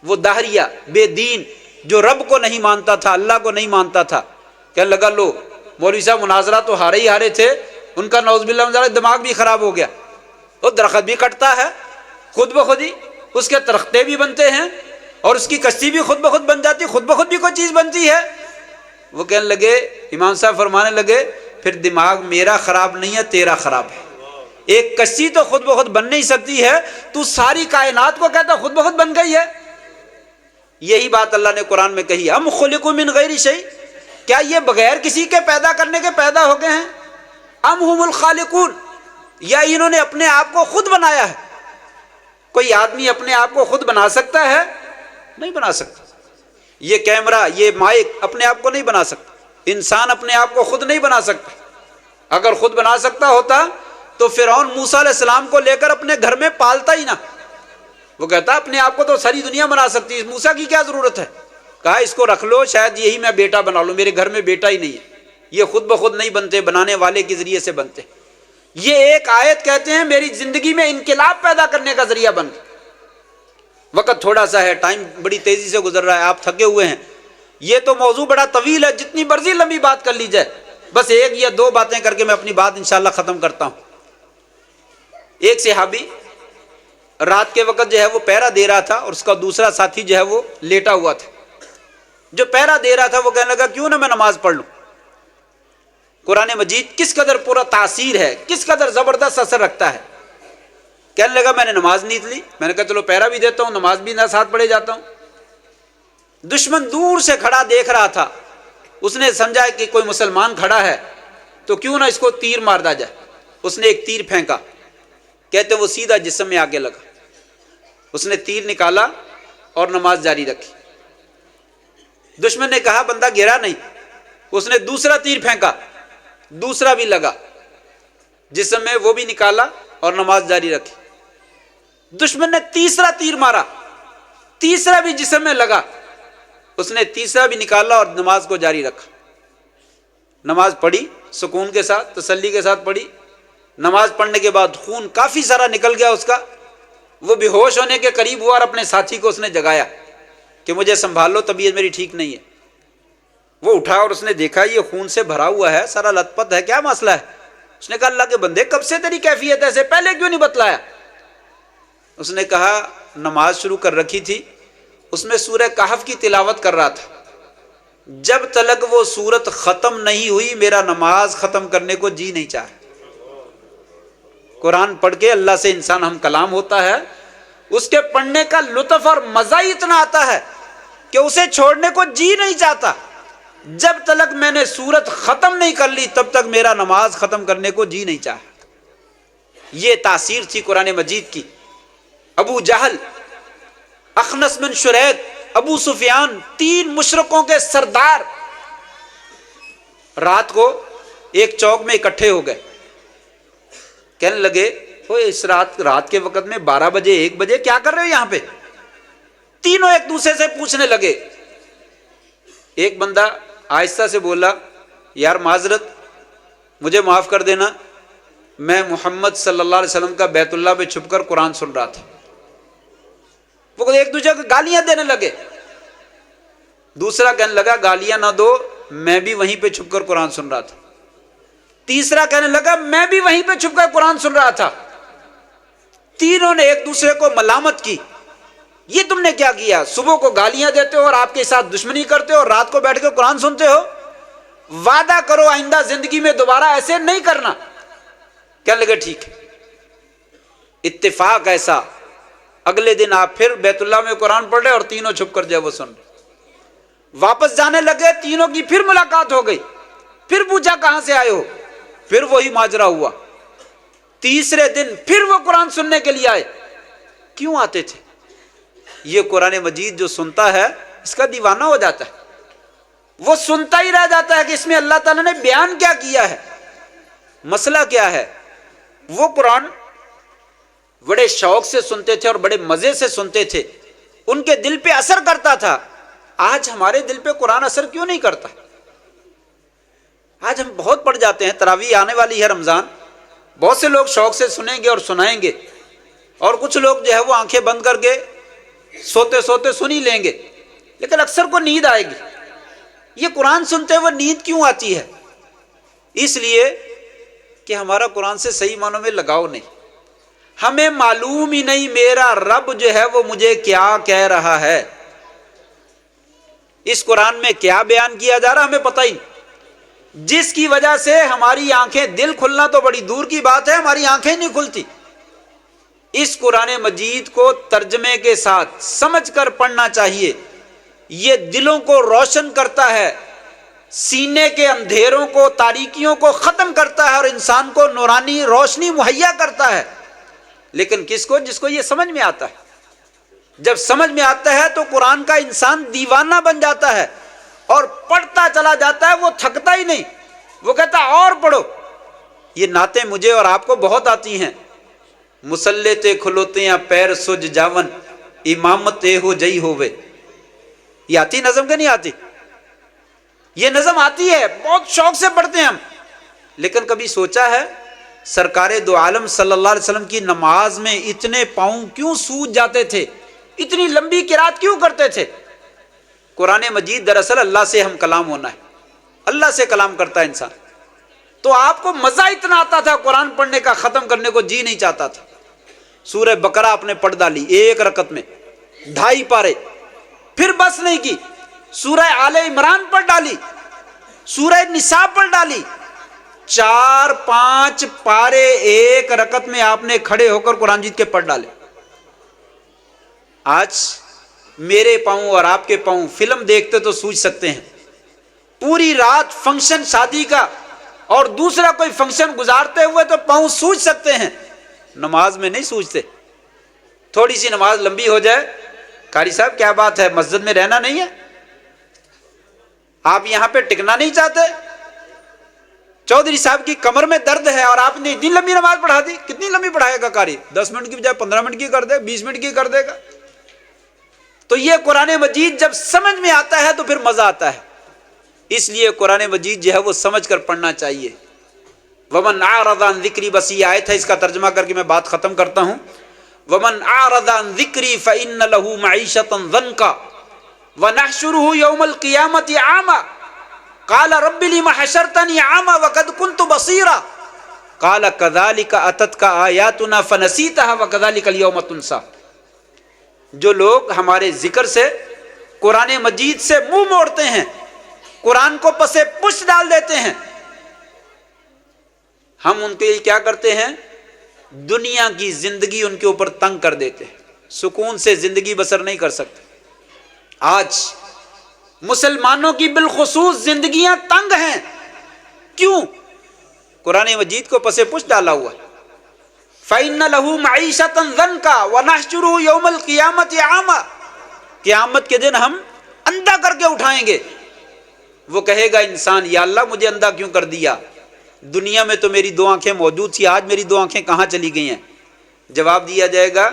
وہ دہریہ بے دین جو رب کو نہیں مانتا تھا، اللہ کو نہیں مانتا تھا، کہنے لگا لو مولوی صاحب مناظرہ تو ہارے ہی ہارے تھے، ان کا نعوذ باللہ من ذالک دماغ بھی خراب ہو گیا، وہ درخت بھی کٹتا ہے خود بخود ہی، اس کے تختے بھی بنتے ہیں اور اس کی کشتی بھی خود بخود بن جاتی، خود بخود بھی کوئی چیز بنتی ہے۔ وہ کہنے لگے، امام صاحب فرمانے لگے پھر دماغ میرا خراب نہیں ہے، تیرا خراب ہے۔ ایک کشتی تو خود بخود بن نہیں سکتی ہے، تو ساری کائنات کو کہتا خود بخود بن گئی ہے۔ یہی بات اللہ نے قرآن میں کہی، ام خلقوا من غیر شیء، کیا یہ بغیر کسی کے پیدا کرنے کے پیدا ہو گئے ہیں؟ ام هم الخالقون، یا انہوں نے اپنے آپ کو خود بنایا ہے؟ کوئی آدمی اپنے آپ کو خود بنا سکتا ہے؟ نہیں بنا سکتا۔ یہ کیمرہ، یہ مائک اپنے آپ کو نہیں بنا سکتا، انسان اپنے آپ کو خود نہیں بنا سکتا۔ اگر خود بنا سکتا ہوتا تو فرعون موسیٰ علیہ السلام کو لے کر اپنے گھر میں پالتا ہی نہ، وہ کہتا اپنے آپ کو تو ساری دنیا بنا سکتی ہے، موسیٰ کی کیا ضرورت ہے؟ کہا اس کو رکھ لو، شاید یہی میں بیٹا بنا لوں، میرے گھر میں بیٹا ہی نہیں ہے۔ یہ خود بخود نہیں بنتے، بنانے والے کے ذریعے سے بنتے۔ یہ ایک آیت کہتے ہیں میری زندگی میں انقلاب پیدا کرنے کا ذریعہ بن گئی۔ وقت تھوڑا سا ہے، ٹائم بڑی تیزی سے گزر رہا ہے، آپ تھکے ہوئے ہیں، یہ تو موضوع بڑا طویل ہے، جتنی مرضی لمبی بات کر لی جائے، بس ایک یا دو باتیں کر کے میں اپنی بات انشاءاللہ ختم کرتا ہوں۔ ایک صحابی رات کے وقت جو ہے وہ پہرا دے رہا تھا اور اس کا دوسرا ساتھی جو ہے وہ لیٹا ہوا تھا۔ جو پہرا دے رہا تھا وہ کہنے لگا کیوں نہ میں نماز پڑھ لوں۔ قرآن مجید کس قدر پورا تاثیر ہے، کس قدر زبردست اثر رکھتا ہے۔ کہنے لگا میں نے نماز نہیں لی، میں نے کہا چلو پہرا بھی دیتا ہوں، نماز بھی نہ ساتھ پڑھے جاتا ہوں۔ دشمن دور سے کھڑا دیکھ رہا تھا، اس نے سمجھا کہ کوئی مسلمان کھڑا ہے تو کیوں نہ اس کو تیر مار دا جائے۔ اس نے ایک تیر پھینکا، کہتے وہ سیدھا جسم میں آگے لگا۔ اس نے تیر نکالا اور نماز جاری رکھی۔ دشمن نے کہا بندہ گرا نہیں، اس نے دوسرا تیر پھینکا، دوسرا بھی لگا جسم میں، وہ بھی نکالا اور نماز جاری رکھی۔ دشمن نے تیسرا تیر مارا، تیسرا بھی جسم میں لگا، اس نے تیسرا بھی نکالا اور نماز کو جاری رکھا۔ نماز پڑھی سکون کے ساتھ، تسلی کے ساتھ پڑھی۔ نماز پڑھنے کے بعد خون کافی سارا نکل گیا اس کا، وہ بے ہوش ہونے کے قریب ہوا اور اپنے ساتھی کو اس نے جگایا کہ مجھے سنبھال لو، طبیعت میری ٹھیک نہیں ہے۔ وہ اٹھا اور اس نے دیکھا یہ خون سے بھرا ہوا ہے، سارا لت پت ہے، کیا مسئلہ ہے؟ اس نے کہا اللہ کے بندے کب سے تیری کیفیت ایسے، پہلے کیوں نہیں بتلایا؟ اس نے کہا نماز شروع کر رکھی تھی، اس میں سورہ کہف کی تلاوت کر رہا تھا، جب تلک وہ سورت ختم نہیں ہوئی میرا نماز ختم کرنے کو جی نہیں چاہا۔ قرآن پڑھ کے اللہ سے انسان ہم کلام ہوتا ہے، اس کے پڑھنے کا لطف اور مزہ ہی اتنا آتا ہے کہ اسے چھوڑنے کو جی نہیں چاہتا۔ جب تک میں نے سورت ختم نہیں کر لی تب تک میرا نماز ختم کرنے کو جی نہیں چاہا۔ یہ تاثیر تھی قرآن مجید کی۔ ابو جہل، اخنس بن شریک، ابو سفیان، 3 مشرکوں کے سردار رات کو ایک چوک میں اکٹھے ہو گئے، کہنے لگے اس رات کے وقت میں 12 بجے 1 بجے کیا کر رہے ہو یہاں پہ؟ تینوں ایک دوسرے سے پوچھنے لگے۔ ایک بندہ آہستہ سے بولا، یار معذرت، مجھے معاف کر دینا، میں محمد صلی اللہ علیہ وسلم کا بیت اللہ پہ چھپ کر قرآن سن رہا تھا۔ وہ ایک دوسرے کو گالیاں دینے لگے۔ دوسرا کہنے لگا گالیاں نہ دو، میں بھی وہیں پہ چھپ کر قرآن سن رہا تھا۔ تیسرا کہنے لگا میں بھی وہیں پہ چھپ کر قرآن سن رہا تھا۔ تینوں نے ایک دوسرے کو ملامت کی، یہ تم نے کیا کیا؟ صبح کو گالیاں دیتے ہو اور آپ کے ساتھ دشمنی کرتے ہو اور رات کو بیٹھ کے قرآن سنتے ہو، وعدہ کرو آئندہ زندگی میں دوبارہ ایسے نہیں کرنا۔ کہنے لگے ٹھیک ہے۔ اتفاق ایسا، اگلے دن آپ پھر بیت اللہ میں قرآن پڑھ رہے اور تینوں چھپ کر جو وہ سن رہے۔ واپس جانے لگے، تینوں کی پھر ملاقات ہو گئی، پھر پوچھا کہاں سے آئے ہو، پھر وہی ماجرا ہوا۔ تیسرے دن پھر وہ قرآن سننے کے لیے آئے۔ کیوں آتے تھے؟ یہ قرآن مجید جو سنتا ہے اس کا دیوانہ ہو جاتا ہے، وہ سنتا ہی رہ جاتا ہے کہ اس میں اللہ تعالیٰ نے بیان کیا کیا ہے، مسئلہ کیا ہے۔ وہ قرآن بڑے شوق سے سنتے تھے اور بڑے مزے سے سنتے تھے، ان کے دل پہ اثر کرتا تھا۔ آج ہمارے دل پہ قرآن اثر کیوں نہیں کرتا؟ آج ہم بہت پڑھ جاتے ہیں، تراویح آنے والی ہے، رمضان، بہت سے لوگ شوق سے سنیں گے اور سنائیں گے، اور کچھ لوگ جو ہے وہ آنکھیں بند کر کے سوتے سوتے سن ہی لیں گے، لیکن اکثر کو نیند آئے گی۔ یہ قرآن سنتے ہوئے نیند کیوں آتی ہے؟ اس لیے کہ ہمارا قرآن سے صحیح معنوں میں لگاؤ نہیں، ہمیں معلوم ہی نہیں میرا رب جو ہے وہ مجھے کیا کہہ رہا ہے، اس قرآن میں کیا بیان کیا جا رہا ہمیں پتہ ہی نہیں، جس کی وجہ سے ہماری آنکھیں، دل کھلنا تو بڑی دور کی بات ہے، ہماری آنکھیں نہیں کھلتی۔ اس قرآن مجید کو ترجمے کے ساتھ سمجھ کر پڑھنا چاہیے، یہ دلوں کو روشن کرتا ہے، سینے کے اندھیروں کو، تاریکیوں کو ختم کرتا ہے اور انسان کو نورانی روشنی مہیا کرتا ہے۔ لیکن کس کو؟ جس کو یہ سمجھ میں آتا ہے۔ جب سمجھ میں آتا ہے تو قرآن کا انسان دیوانہ بن جاتا ہے اور پڑھتا چلا جاتا ہے، وہ تھکتا ہی نہیں، وہ کہتا اور پڑھو۔ یہ نعتیں مجھے اور آپ کو بہت آتی ہیں، مسلے تے کھلوتے ہیں پیر سج جاون، امامت اے ہو جئی ہووے، یہ آتی نظم کہ نہیں آتی؟ یہ نظم آتی ہے، بہت شوق سے پڑھتے ہیں ہم، لیکن کبھی سوچا ہے سرکار دو عالم صلی اللہ علیہ وسلم کی نماز میں اتنے پاؤں کیوں سوج جاتے تھے، اتنی لمبی قرات کیوں کرتے تھے؟ قرآن مجید دراصل اللہ سے ہم کلام ہونا ہے، اللہ سے کلام کرتا ہے انسان، تو آپ کو مزہ اتنا آتا تھا قرآن پڑھنے کا، ختم کرنے کو جی نہیں چاہتا تھا۔ سورہ بقرہ آپ نے پڑھ ڈالی ایک رکعت میں، 2.5 پارے، پھر بس نہیں کی، سورہ آل عمران پڑھ ڈالی، سورہ نساء پڑھ ڈالی، 4-5 پارے ایک رکعت میں آپ نے کھڑے ہو کر قرآن مجید کے پڑھ ڈالے۔ آج میرے پاؤں اور آپ کے پاؤں فلم دیکھتے تو سوچ سکتے ہیں، پوری رات فنکشن شادی کا اور دوسرا کوئی فنکشن گزارتے ہوئے تو پاؤں سوچ سکتے ہیں، نماز میں نہیں سوچتے۔ تھوڑی سی نماز لمبی ہو جائے، قاری صاحب کیا بات ہے، مسجد میں رہنا نہیں ہے، آپ یہاں پہ ٹکنا نہیں چاہتے، چودھری صاحب کی کمر میں درد ہے اور آپ نے اتنی لمبی نماز پڑھا دی۔ کتنی لمبی پڑھائے گا قاری؟ 10 منٹ کی بجائے 15 منٹ کی کر دے، 20 منٹ کی کر دے گا۔ تو یہ قرآن مجید جب سمجھ میں آتا ہے تو پھر مزہ آتا ہے، اس لیے قرآن مجید جو ہے وہ سمجھ کر پڑھنا چاہیے۔ ومن اعرض عن ذکری، بس یہ آیت ہے، اس کا ترجمہ کر کے میں بات ختم کرتا ہوں۔ ومن اعرض عن ذکری فإن له معیشۃ ضنکا ونحشره یوم القیامۃ اعما قال رب لم حشرتنی اعما وقد كنت بصیرا قال كذلك اتتك آیاتنا فنسیتها وكذلك اليوم تنسى۔ جو لوگ ہمارے ذکر سے، قرآن مجید سے منہ موڑتے ہیں، قرآن کو پسے پش ڈال دیتے ہیں، ہم ان کے لیے کیا کرتے ہیں؟ دنیا کی زندگی ان کے اوپر تنگ کر دیتے ہیں، سکون سے زندگی بسر نہیں کر سکتے۔ آج مسلمانوں کی بالخصوص زندگیاں تنگ ہیں. کیوں؟ قرآن مجید کو پس پش ڈالا ہوا. فَإِنَّ لَهُ مَعِيشَةً ضَنْكَ وَنَحْشُرُهُ يَوْمَ الْقِيَامَةِ عَامًا. قیامت کے دن ہم اندھا کر کے اٹھائیں گے. وہ کہے گا انسان یا اللہ مجھے اندھا کیوں کر دیا؟ دنیا میں تو میری 2 آنکھیں موجود تھی، آج میری 2 آنکھیں کہاں چلی گئی ہیں؟ جواب دیا جائے گا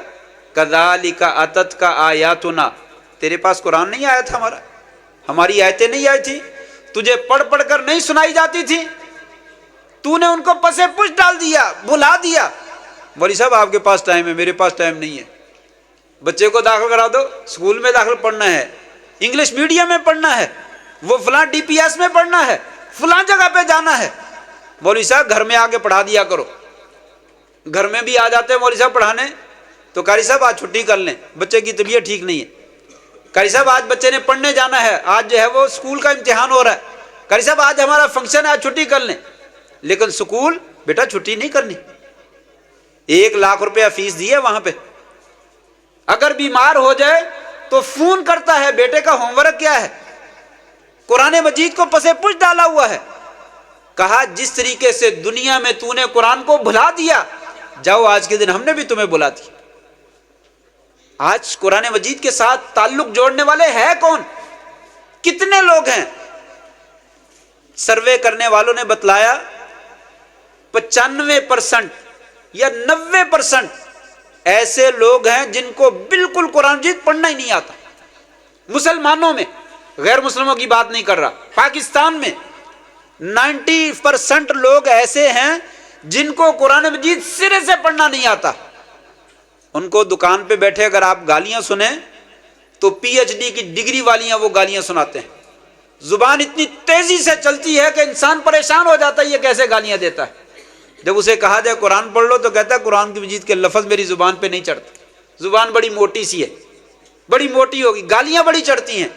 کذالک اتتک آیاتنا. تیرے پاس قرآن نہیں آیا تھا ہمارا، ہماری آیتیں نہیں آئی تھی، تجھے پڑھ پڑھ کر نہیں سنائی جاتی تھی، تو نے ان کو پسے پش ڈال دیا، بھلا دیا. مولوی صاحب آپ کے پاس ٹائم ہے، میرے پاس ٹائم نہیں ہے. بچے کو داخل کرا دو، اسکول میں داخل پڑھنا ہے، انگلش میڈیم میں پڑھنا ہے، وہ فلاں ڈی پی ایس میں پڑھنا ہے، فلاں جگہ پہ جانا ہے. مولوی صاحب گھر میں آ کے پڑھا دیا کرو. گھر میں بھی آ جاتے ہیں مولوی صاحب پڑھانے، تو قاری صاحب آج چھٹی کر لیں، بچے کی طبیعت ٹھیک نہیں ہے. قاری صاحب آج بچے نے پڑھنے جانا ہے، آج جو ہے وہ اسکول کا امتحان ہو رہا ہے. قاری صاحب آج ہمارا فنکشن ہے، آج چھٹی کر لیں. لیکن اسکول بیٹا چھٹی نہیں کرنی. 1 لاکھ روپیہ فیس دی ہے وہاں پہ. اگر بیمار ہو جائے تو فون کرتا ہے بیٹے کا ہوم ورک کیا ہے. قرآن مجید کو پسے پش ڈالا ہوا ہے. کہا جس طریقے سے دنیا میں تو نے قرآن کو بھلا دیا، جاؤ آج کے دن ہم نے بھی تمہیں بلا دیا. آج قرآن مجید کے ساتھ تعلق جوڑنے والے ہیں کون؟ کتنے لوگ ہیں؟ سروے کرنے والوں نے بتلایا 95% یا 90% ایسے لوگ ہیں جن کو بالکل قرآن مجید پڑھنا ہی نہیں آتا. مسلمانوں میں، غیر مسلموں کی بات نہیں کر رہا، پاکستان میں 90% لوگ ایسے ہیں جن کو قرآن مجید سرے سے پڑھنا نہیں آتا. ان کو دکان پہ بیٹھے اگر آپ گالیاں سنیں تو PhD کی ڈگری والیاں وہ گالیاں سناتے ہیں. زبان اتنی تیزی سے چلتی ہے کہ انسان پریشان ہو جاتا ہے یہ کیسے گالیاں دیتا ہے. جب اسے کہا جائے قرآن پڑھ لو تو کہتا ہے قرآن کی مجید کے لفظ میری زبان پہ نہیں چڑھتے، زبان بڑی موٹی سی ہے، بڑی موٹی ہوگی، گالیاں بڑی چڑھتی ہیں.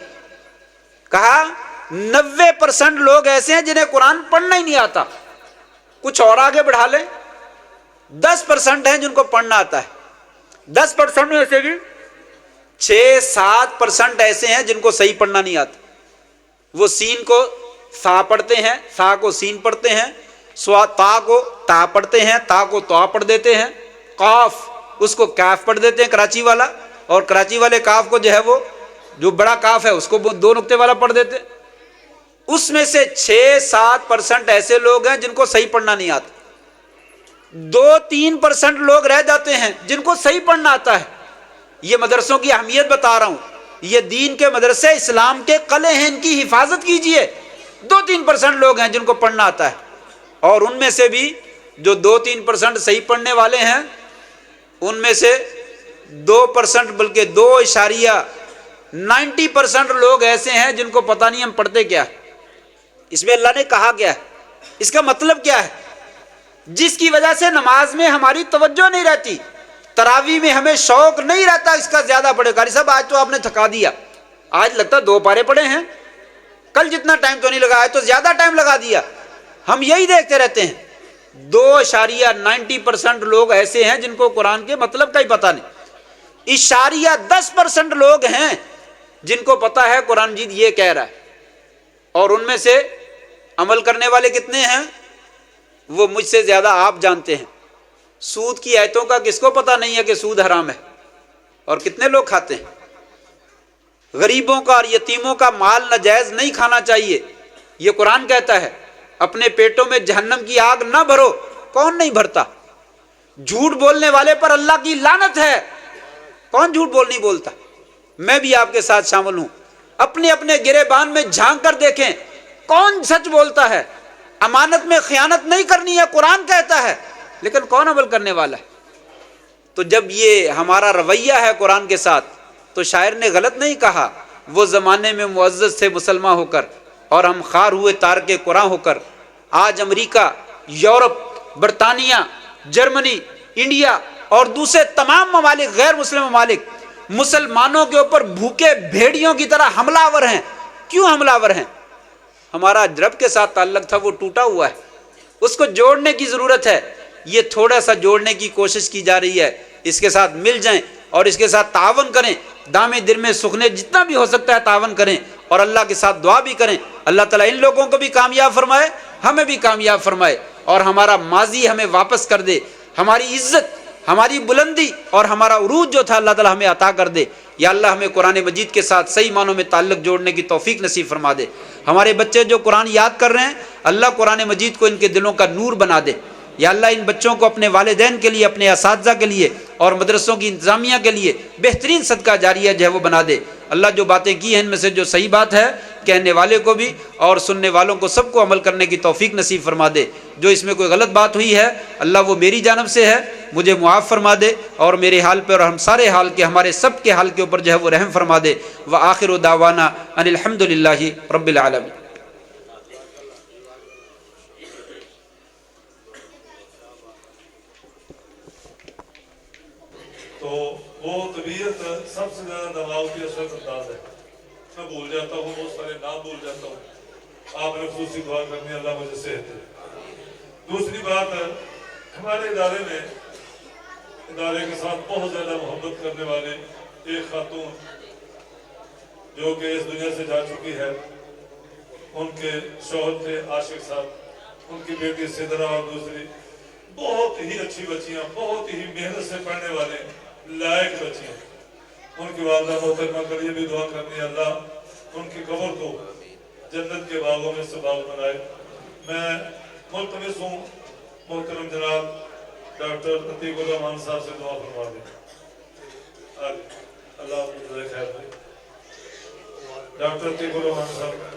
کہا 90% لوگ ایسے ہیں جنہیں قرآن پڑھنا ہی نہیں آتا. کچھ اور آگے بڑھا لیں، 10% ہیں جن کو پڑھنا آتا ہے. 10% میں سے بھی 6-7% ایسے ہیں جن کو صحیح پڑھنا نہیں آتا. وہ سین کو سا پڑھتے ہیں، سا کو سین پڑھتے ہیں، تا کو تا پڑھتے ہیں، تا کو تا پڑھ دیتے ہیں، قاف اس کو کاف پڑھ دیتے ہیں کراچی والا، اور کراچی والے کاف کو جو ہے وہ جو بڑا کاف ہے اس کو 2 نقطے والا پڑھ دیتے. اس میں سے 6-7% ایسے لوگ ہیں جن کو صحیح پڑھنا نہیں آتا. 2-3% لوگ رہ جاتے ہیں جن کو صحیح پڑھنا آتا ہے. یہ مدرسوں کی اہمیت بتا رہا ہوں، یہ دین کے مدرسے اسلام کے قلعے ہیں، ان کی حفاظت کیجئے. 2-3% لوگ ہیں جن کو پڑھنا آتا ہے، اور ان میں سے بھی جو 2-3% صحیح پڑھنے والے ہیں ان میں سے 2% بلکہ 2.90% لوگ ایسے ہیں جن کو پتہ نہیں ہم پڑھتے کیا ہے، اس میں اللہ نے کہا کیا ہے، اس کا مطلب کیا ہے، جس کی وجہ سے نماز میں ہماری توجہ نہیں رہتی، تراویح میں ہمیں شوق نہیں رہتا اس کا زیادہ پڑھے. قاری صاحب آج تو آپ نے تھکا دیا، آج لگتا 2 پارے پڑھے ہیں، کل جتنا ٹائم تو نہیں لگا، آج تو زیادہ ٹائم لگا دیا. ہم یہی دیکھتے رہتے ہیں. 2.90% لوگ ایسے ہیں جن کو قرآن کے مطلب کا ہی پتہ نہیں. 10% لوگ ہیں جن کو پتہ ہے قرآن مجید یہ کہہ رہا ہے، اور ان میں سے عمل کرنے والے کتنے ہیں وہ مجھ سے زیادہ آپ جانتے ہیں. سود کی آیتوں کا کس کو پتہ نہیں ہے کہ سود حرام ہے، اور کتنے لوگ کھاتے ہیں. غریبوں کا اور یتیموں کا مال ناجائز نہیں کھانا چاہیے، یہ قرآن کہتا ہے. اپنے پیٹوں میں جہنم کی آگ نہ بھرو، کون نہیں بھرتا. جھوٹ بولنے والے پر اللہ کی لعنت ہے، کون جھوٹ نہیں بولتا. میں بھی آپ کے ساتھ شامل ہوں. اپنے اپنے گریبان میں جھانک کر دیکھیں کون سچ بولتا ہے. امانت میں خیانت نہیں کرنی ہے قرآن کہتا ہے، لیکن کون عمل کرنے والا ہے. تو جب یہ ہمارا رویہ ہے قرآن کے ساتھ تو شاعر نے غلط نہیں کہا. وہ زمانے میں معزز تھے مسلمان ہو کر، اور ہم خار ہوئے تارک قرآن ہو کر. آج امریکہ، یورپ، برطانیہ، جرمنی، انڈیا اور دوسرے تمام ممالک، غیر مسلم ممالک مسلمانوں کے اوپر بھوکے بھیڑیوں کی طرح حملہ آور ہیں. کیوں حملہ آور ہیں؟ ہمارا رب کے ساتھ تعلق تھا وہ ٹوٹا ہوا ہے، اس کو جوڑنے کی ضرورت ہے. یہ تھوڑا سا جوڑنے کی کوشش کی جا رہی ہے. اس کے ساتھ مل جائیں اور اس کے ساتھ تعاون کریں، دامے دل میں سکھنے جتنا بھی ہو سکتا ہے تعاون کریں، اور اللہ کے ساتھ دعا بھی کریں اللہ تعالیٰ ان لوگوں کو بھی کامیاب فرمائے، ہمیں بھی کامیاب فرمائے، اور ہمارا ماضی ہمیں واپس کر دے، ہماری عزت، ہماری بلندی اور ہمارا عروج جو تھا اللہ تعالیٰ ہمیں عطا کر دے۔ یا اللہ ہمیں قرآن مجید کے ساتھ صحیح معنوں میں تعلق جوڑنے کی توفیق نصیب فرما دے۔ ہمارے بچے جو قرآن یاد کر رہے ہیں اللہ قرآن مجید کو ان کے دلوں کا نور بنا دے۔ یا اللہ ان بچوں کو اپنے والدین کے لیے، اپنے اساتذہ کے لیے اور مدرسوں کی انتظامیہ کے لیے بہترین صدقہ جاریہ جو ہے وہ بنا دے۔ اللہ جو باتیں کی ہیں ان میں سے جو صحیح بات ہے کہنے والے کو بھی اور سننے والوں کو سب کو عمل کرنے کی توفیق نصیب فرما دے۔ جو اس میں کوئی غلط بات ہوئی ہے اللہ وہ میری جانب سے ہے، مجھے معاف فرما دے اور میرے حال پہ اور ہم سارے حال کے، ہمارے سب کے حال کے اوپر جو ہے وہ رحم فرما دے۔ وآخر دعوانا ان الحمد للہ رب العالمین۔ تو وہ طبیعت سب سے زیادہ دباؤ کی اثر انداز ہے۔ میں بھول جاتا ہوں، بہت سارے نام بھول جاتا ہوں، آپ نے خصوصی دعا کرنی ہے اللہ مجھے صحت دے۔ دوسری بات ہمارے ادارے میں، ادارے کے ساتھ بہت زیادہ محبت کرنے والے ایک خاتون جو کہ اس دنیا سے جا چکی ہے، ان کے شوہر تھے عاشق صاحب، ان کی بیٹی سدرا اور دوسری بہت ہی اچھی بچیاں، بہت ہی محنت سے پڑھنے والے لائق بچیاں، ان کی والدہ محترمہ کے لیے بھی دعا کرنی ہے اللہ ان کی قبر کو جنت کے باغوں میں سے باغ بنائے۔ میں ملتمس ہوں محترم جناب ڈاکٹر عتیق الرحمان صاحب سے دعا فرما دیں۔ اللہ آپ کو جزائے خیر دے۔ ڈاکٹر عتیق الرحمان صاحب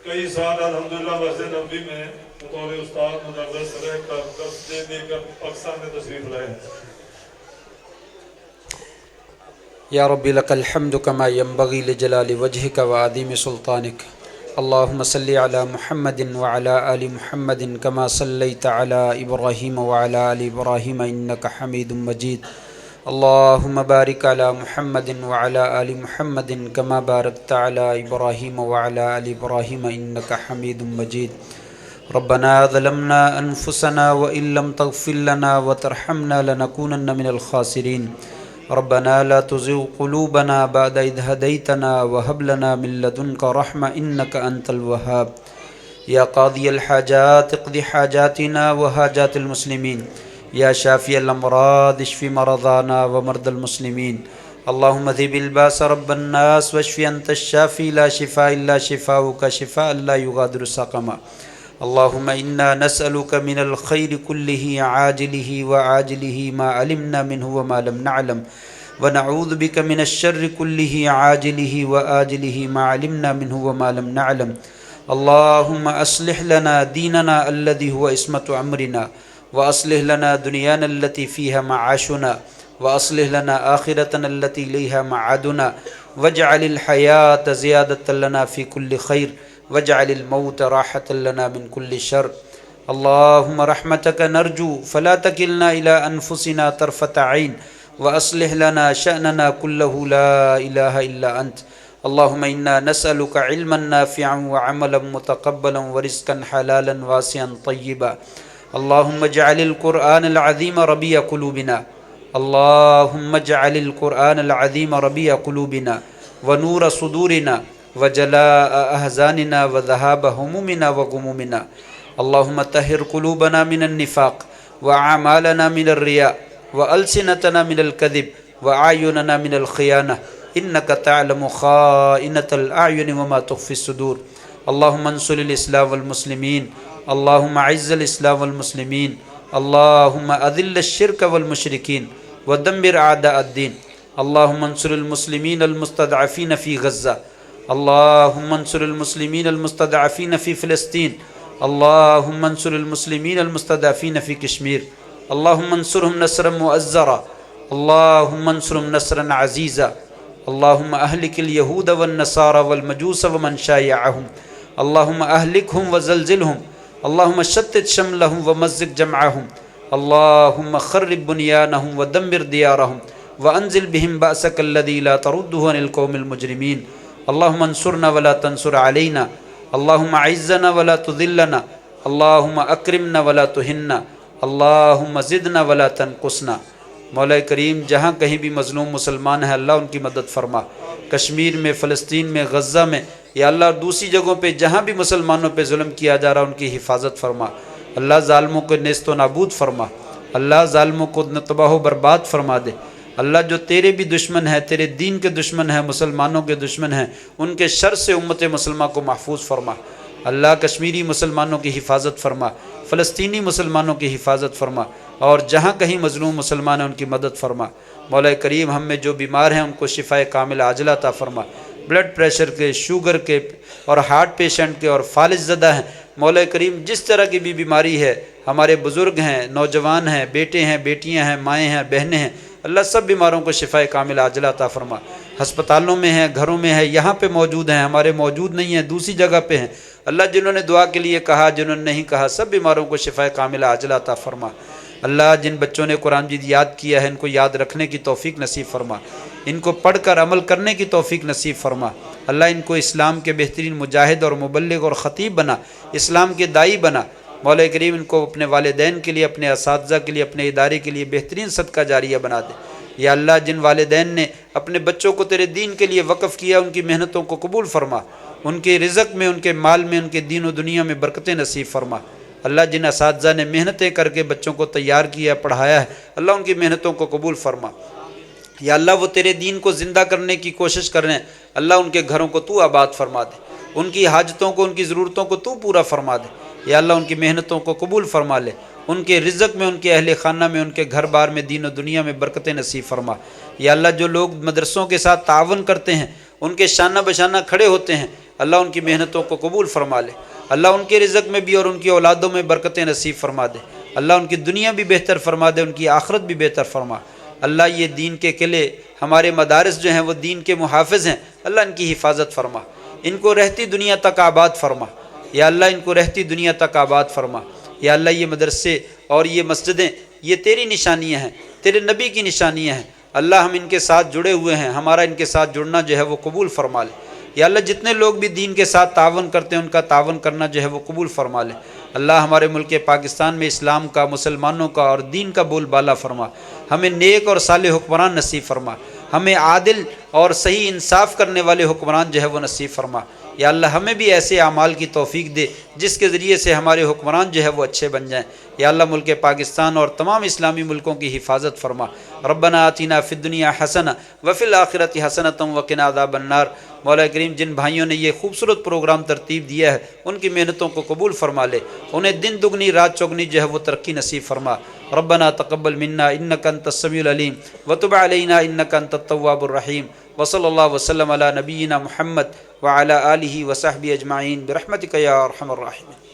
کئی سال الحمدللہ مسجد نبوی میں بطور استاد مدرس رہ کر درس دے کر پاکستان میں تشریف لائے ہیں۔ یا رب لک الحمد کما ینبغی لجلال وجہک وعظیم سلطانک، اللہم صلی علی محمد وعلی آل محمد کما صلیت علی ابراہیم وعلی آل ابراہیم انک حمید مجید، اللہم بارک علی محمد وعلی آل محمد کما بارکت علی ابراہیم وعلی آل ابراہیم انک حمید مجید۔ ربنا ظلمنا انفسنا وإن لم تغفر لنا وترحمنا لنكونن من الخاسرین، ربنا لا تزغ قلوبنا بعد إذ هديتنا وهب لنا من لدنك رحمة إنك أنت الوهاب۔ يا قاضي الحاجات اقض حاجاتنا وحاجات المسلمين، يا شافي الأمراض اشف مرضانا ومرضى المسلمين، اللهم ذهب الباس رب الناس واشف أنت الشافي لا شفاء إلا شفاؤك شفاء لا يغادر سقما، اللهم إنا نسألك من الخير كله عاجله وعاجله ما علمنا منه وما لم نعلم، ونعوذ بك من الشر كله عاجله وآجله ما علمنا منه وما لم نعلم، اللهم أصلح لنا ديننا الذي هو عصمة أمرنا، وأصلح لنا دنيانا التي فيها معاشنا، وأصلح لنا آخرتنا التي إليها معادنا، واجعل الحياة زيادة لنا في كل خير، واجعل الموت راحة لنا من كل شر، اللهم رحمتك نرجو فلا تكلنا إلى أنفسنا طرفة عين، وأصلح لنا شأننا كله لا إله إلا أنت، اللهم إنا نسألك علما نافعا وعملا متقبلا ورزقا حلالا واسعا طيبا، اللهم اجعل القرآن العظيم ربيع قلوبنا، اللهم اجعل القرآن العظيم ربيع قلوبنا ونور صدورنا وجلاء أحزاننا وذهاب همومنا وغمومنا، اللهم طهر قلوبنا من النفاق وأعمالنا من الرياء وألسنتنا من الكذب وأعيننا من الخيانة، إنك تعلم خائنة الأعين وما تخفي الصدور، اللهم انصر الإسلام والمسلمين، اللهم أعز الإسلام والمسلمين، اللهم أذل الشرك والمشركين ودمر أعداء الدين، اللهم انصر المسلمين المستضعفين في غزة، اللهم انصر المسلمين المستضعفين في فلسطين، اللهم انصر المسلمين المستضعفين في كشمير، اللهم انصرهم نصرا مؤزرا، اللهم انصرهم نصرا عزيزا، اللهم أهلك اليهود والنصارى والمجوس ومن شايعهم، اللهم أهلكهم وزلزلهم، اللهم شتت شملهم ومزق جمعهم، اللهم خرب بنيانهم ودمر ديارهم وأنزل بهم بأسك الذي لا ترده عن القوم المجرمين، اللهم انصرنا ولا تنصر علينا، اللهم أعزنا ولا تذلنا، اللهم أكرمنا ولا تهنا، اللهم زدنا ولا تنقصنا، مولا کریم جہاں کہیں بھی مظلوم مسلمان ہیں اللہ ان کی مدد فرما، کشمیر میں، فلسطین میں، غزہ میں یا اللہ دوسری جگہوں پہ جہاں بھی مسلمانوں پہ ظلم کیا جا رہا ان کی حفاظت فرما، اللہ ظالموں کو نیست و نابود فرما، اللہ ظالموں کو تباہ و برباد فرما دے، اللہ جو تیرے بھی دشمن ہیں، تیرے دین کے دشمن ہیں، مسلمانوں کے دشمن ہیں، ان کے شر سے امت مسلمہ کو محفوظ فرما، اللہ کشمیری مسلمانوں کی حفاظت فرما، فلسطینی مسلمانوں کی حفاظت فرما، اور جہاں کہیں مظلوم مسلمان ہیں ان کی مدد فرما، مولا کریم ہم میں جو بیمار ہیں ان کو شفائے کامل عاجلہ عطا فرما، بلڈ پریشر کے، شوگر کے اور ہارٹ پیشنٹ کے اور فالج زدہ ہیں، مولا کریم جس طرح کی بھی بیماری ہے، ہمارے بزرگ ہیں، نوجوان ہیں، بیٹے ہیں، بیٹیاں ہیں، مائیں ہیں، بہنیں ہیں، اللہ سب بیماروں کو شفائے کامل عاجلہ عطا فرما، ہسپتالوں میں ہیں، گھروں میں ہیں، یہاں پہ موجود ہیں، ہمارے موجود نہیں ہیں، دوسری جگہ پہ ہیں، اللہ جنہوں نے دعا کے لیے کہا، جنہوں نے نہیں کہا، سب بیماروں کو شفائے کامل عاجلہ عطا فرما، اللہ جن بچوں نے قرآن مجید یاد کیا ہے ان کو یاد رکھنے کی توفیق نصیب فرما، ان کو پڑھ کر عمل کرنے کی توفیق نصیب فرما، اللہ ان کو اسلام کے بہترین مجاہد اور مبلغ اور خطیب بنا، اسلام کے داعی بنا، مولا کریم ان کو اپنے والدین کے لیے، اپنے اساتذہ کے لیے، اپنے ادارے کے لیے بہترین صدقہ جاریہ بنا دے، یا اللہ جن والدین نے اپنے بچوں کو تیرے دین کے لیے وقف کیا ان کی محنتوں کو قبول فرما، ان کے رزق میں، ان کے مال میں، ان کے دین و دنیا میں برکتیں نصیب فرما، اللہ جن اساتذہ نے محنتیں کر کے بچوں کو تیار کیا، پڑھایا ہے، اللہ ان کی محنتوں کو قبول فرما، یا اللہ وہ تیرے دین کو زندہ کرنے کی کوشش کر رہے ہیں، اللہ ان کے گھروں کو تو آباد فرما دے، ان کی حاجتوں کو، ان کی ضرورتوں کو تو پورا فرما دے، یا اللہ ان کی محنتوں کو قبول فرما لے، ان کے رزق میں، ان کے اہل خانہ میں، ان کے گھر بار میں، دین و دنیا میں برکتیں نصیب فرما، یا اللہ جو لوگ مدرسوں کے ساتھ تعاون کرتے ہیں، ان کے شانہ بشانہ کھڑے ہوتے ہیں، اللہ ان کی محنتوں کو قبول فرما لے، اللہ ان کے رزق میں بھی اور ان کی اولادوں میں برکتیں نصیب فرما دے، اللہ ان کی دنیا بھی بہتر فرما دے، ان کی آخرت بھی بہتر فرما، اللہ یہ دین کے قلعے ہمارے مدارس جو ہیں وہ دین کے محافظ ہیں، اللہ ان کی حفاظت فرما، ان کو رہتی دنیا تک آباد فرما، یا اللہ ان کو رہتی دنیا تک آباد فرما، یا اللہ یہ مدرسے اور یہ مسجدیں یہ تیری نشانیاں ہیں، تیرے نبی کی نشانیاں ہیں، اللہ ہم ان کے ساتھ جڑے ہوئے ہیں، ہمارا ان کے ساتھ جڑنا جو ہے وہ قبول فرما لے، یا اللہ جتنے لوگ بھی دین کے ساتھ تعاون کرتے ہیں ان کا تعاون کرنا جو ہے وہ قبول فرما لے، اللہ ہمارے ملک پاکستان میں اسلام کا، مسلمانوں کا اور دین کا بول بالا فرما، ہمیں نیک اور صالح حکمران نصیب فرما، ہمیں عادل اور صحیح انصاف کرنے والے حکمران جو ہے وہ نصیب فرما، یا اللہ ہمیں بھی ایسے اعمال کی توفیق دے جس کے ذریعے سے ہمارے حکمران جو ہے وہ اچھے بن جائیں، یا اللہ ملک پاکستان اور تمام اسلامی ملکوں کی حفاظت فرما، ربنا آتنا فی الدنیا حسنہ وفی الآخرۃ حسنۃ وقنا عذاب النار، مولا کریم جن بھائیوں نے یہ خوبصورت پروگرام ترتیب دیا ہے ان کی محنتوں کو قبول فرما لے، انہیں دن دگنی رات چوگنی جو ہے وہ ترقی نصیب فرما، ربنا تقبل منا انک انت السمیع العلیم وتب علینا انک انت التواب الرحیم، وصلی اللہ وسلم علی نبینا محمد وعلی آلہ وصحبہ اجمعین برحمتک یا ارحم الراحمین۔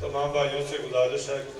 تمام بھائیوں سے گزارش ہے کہ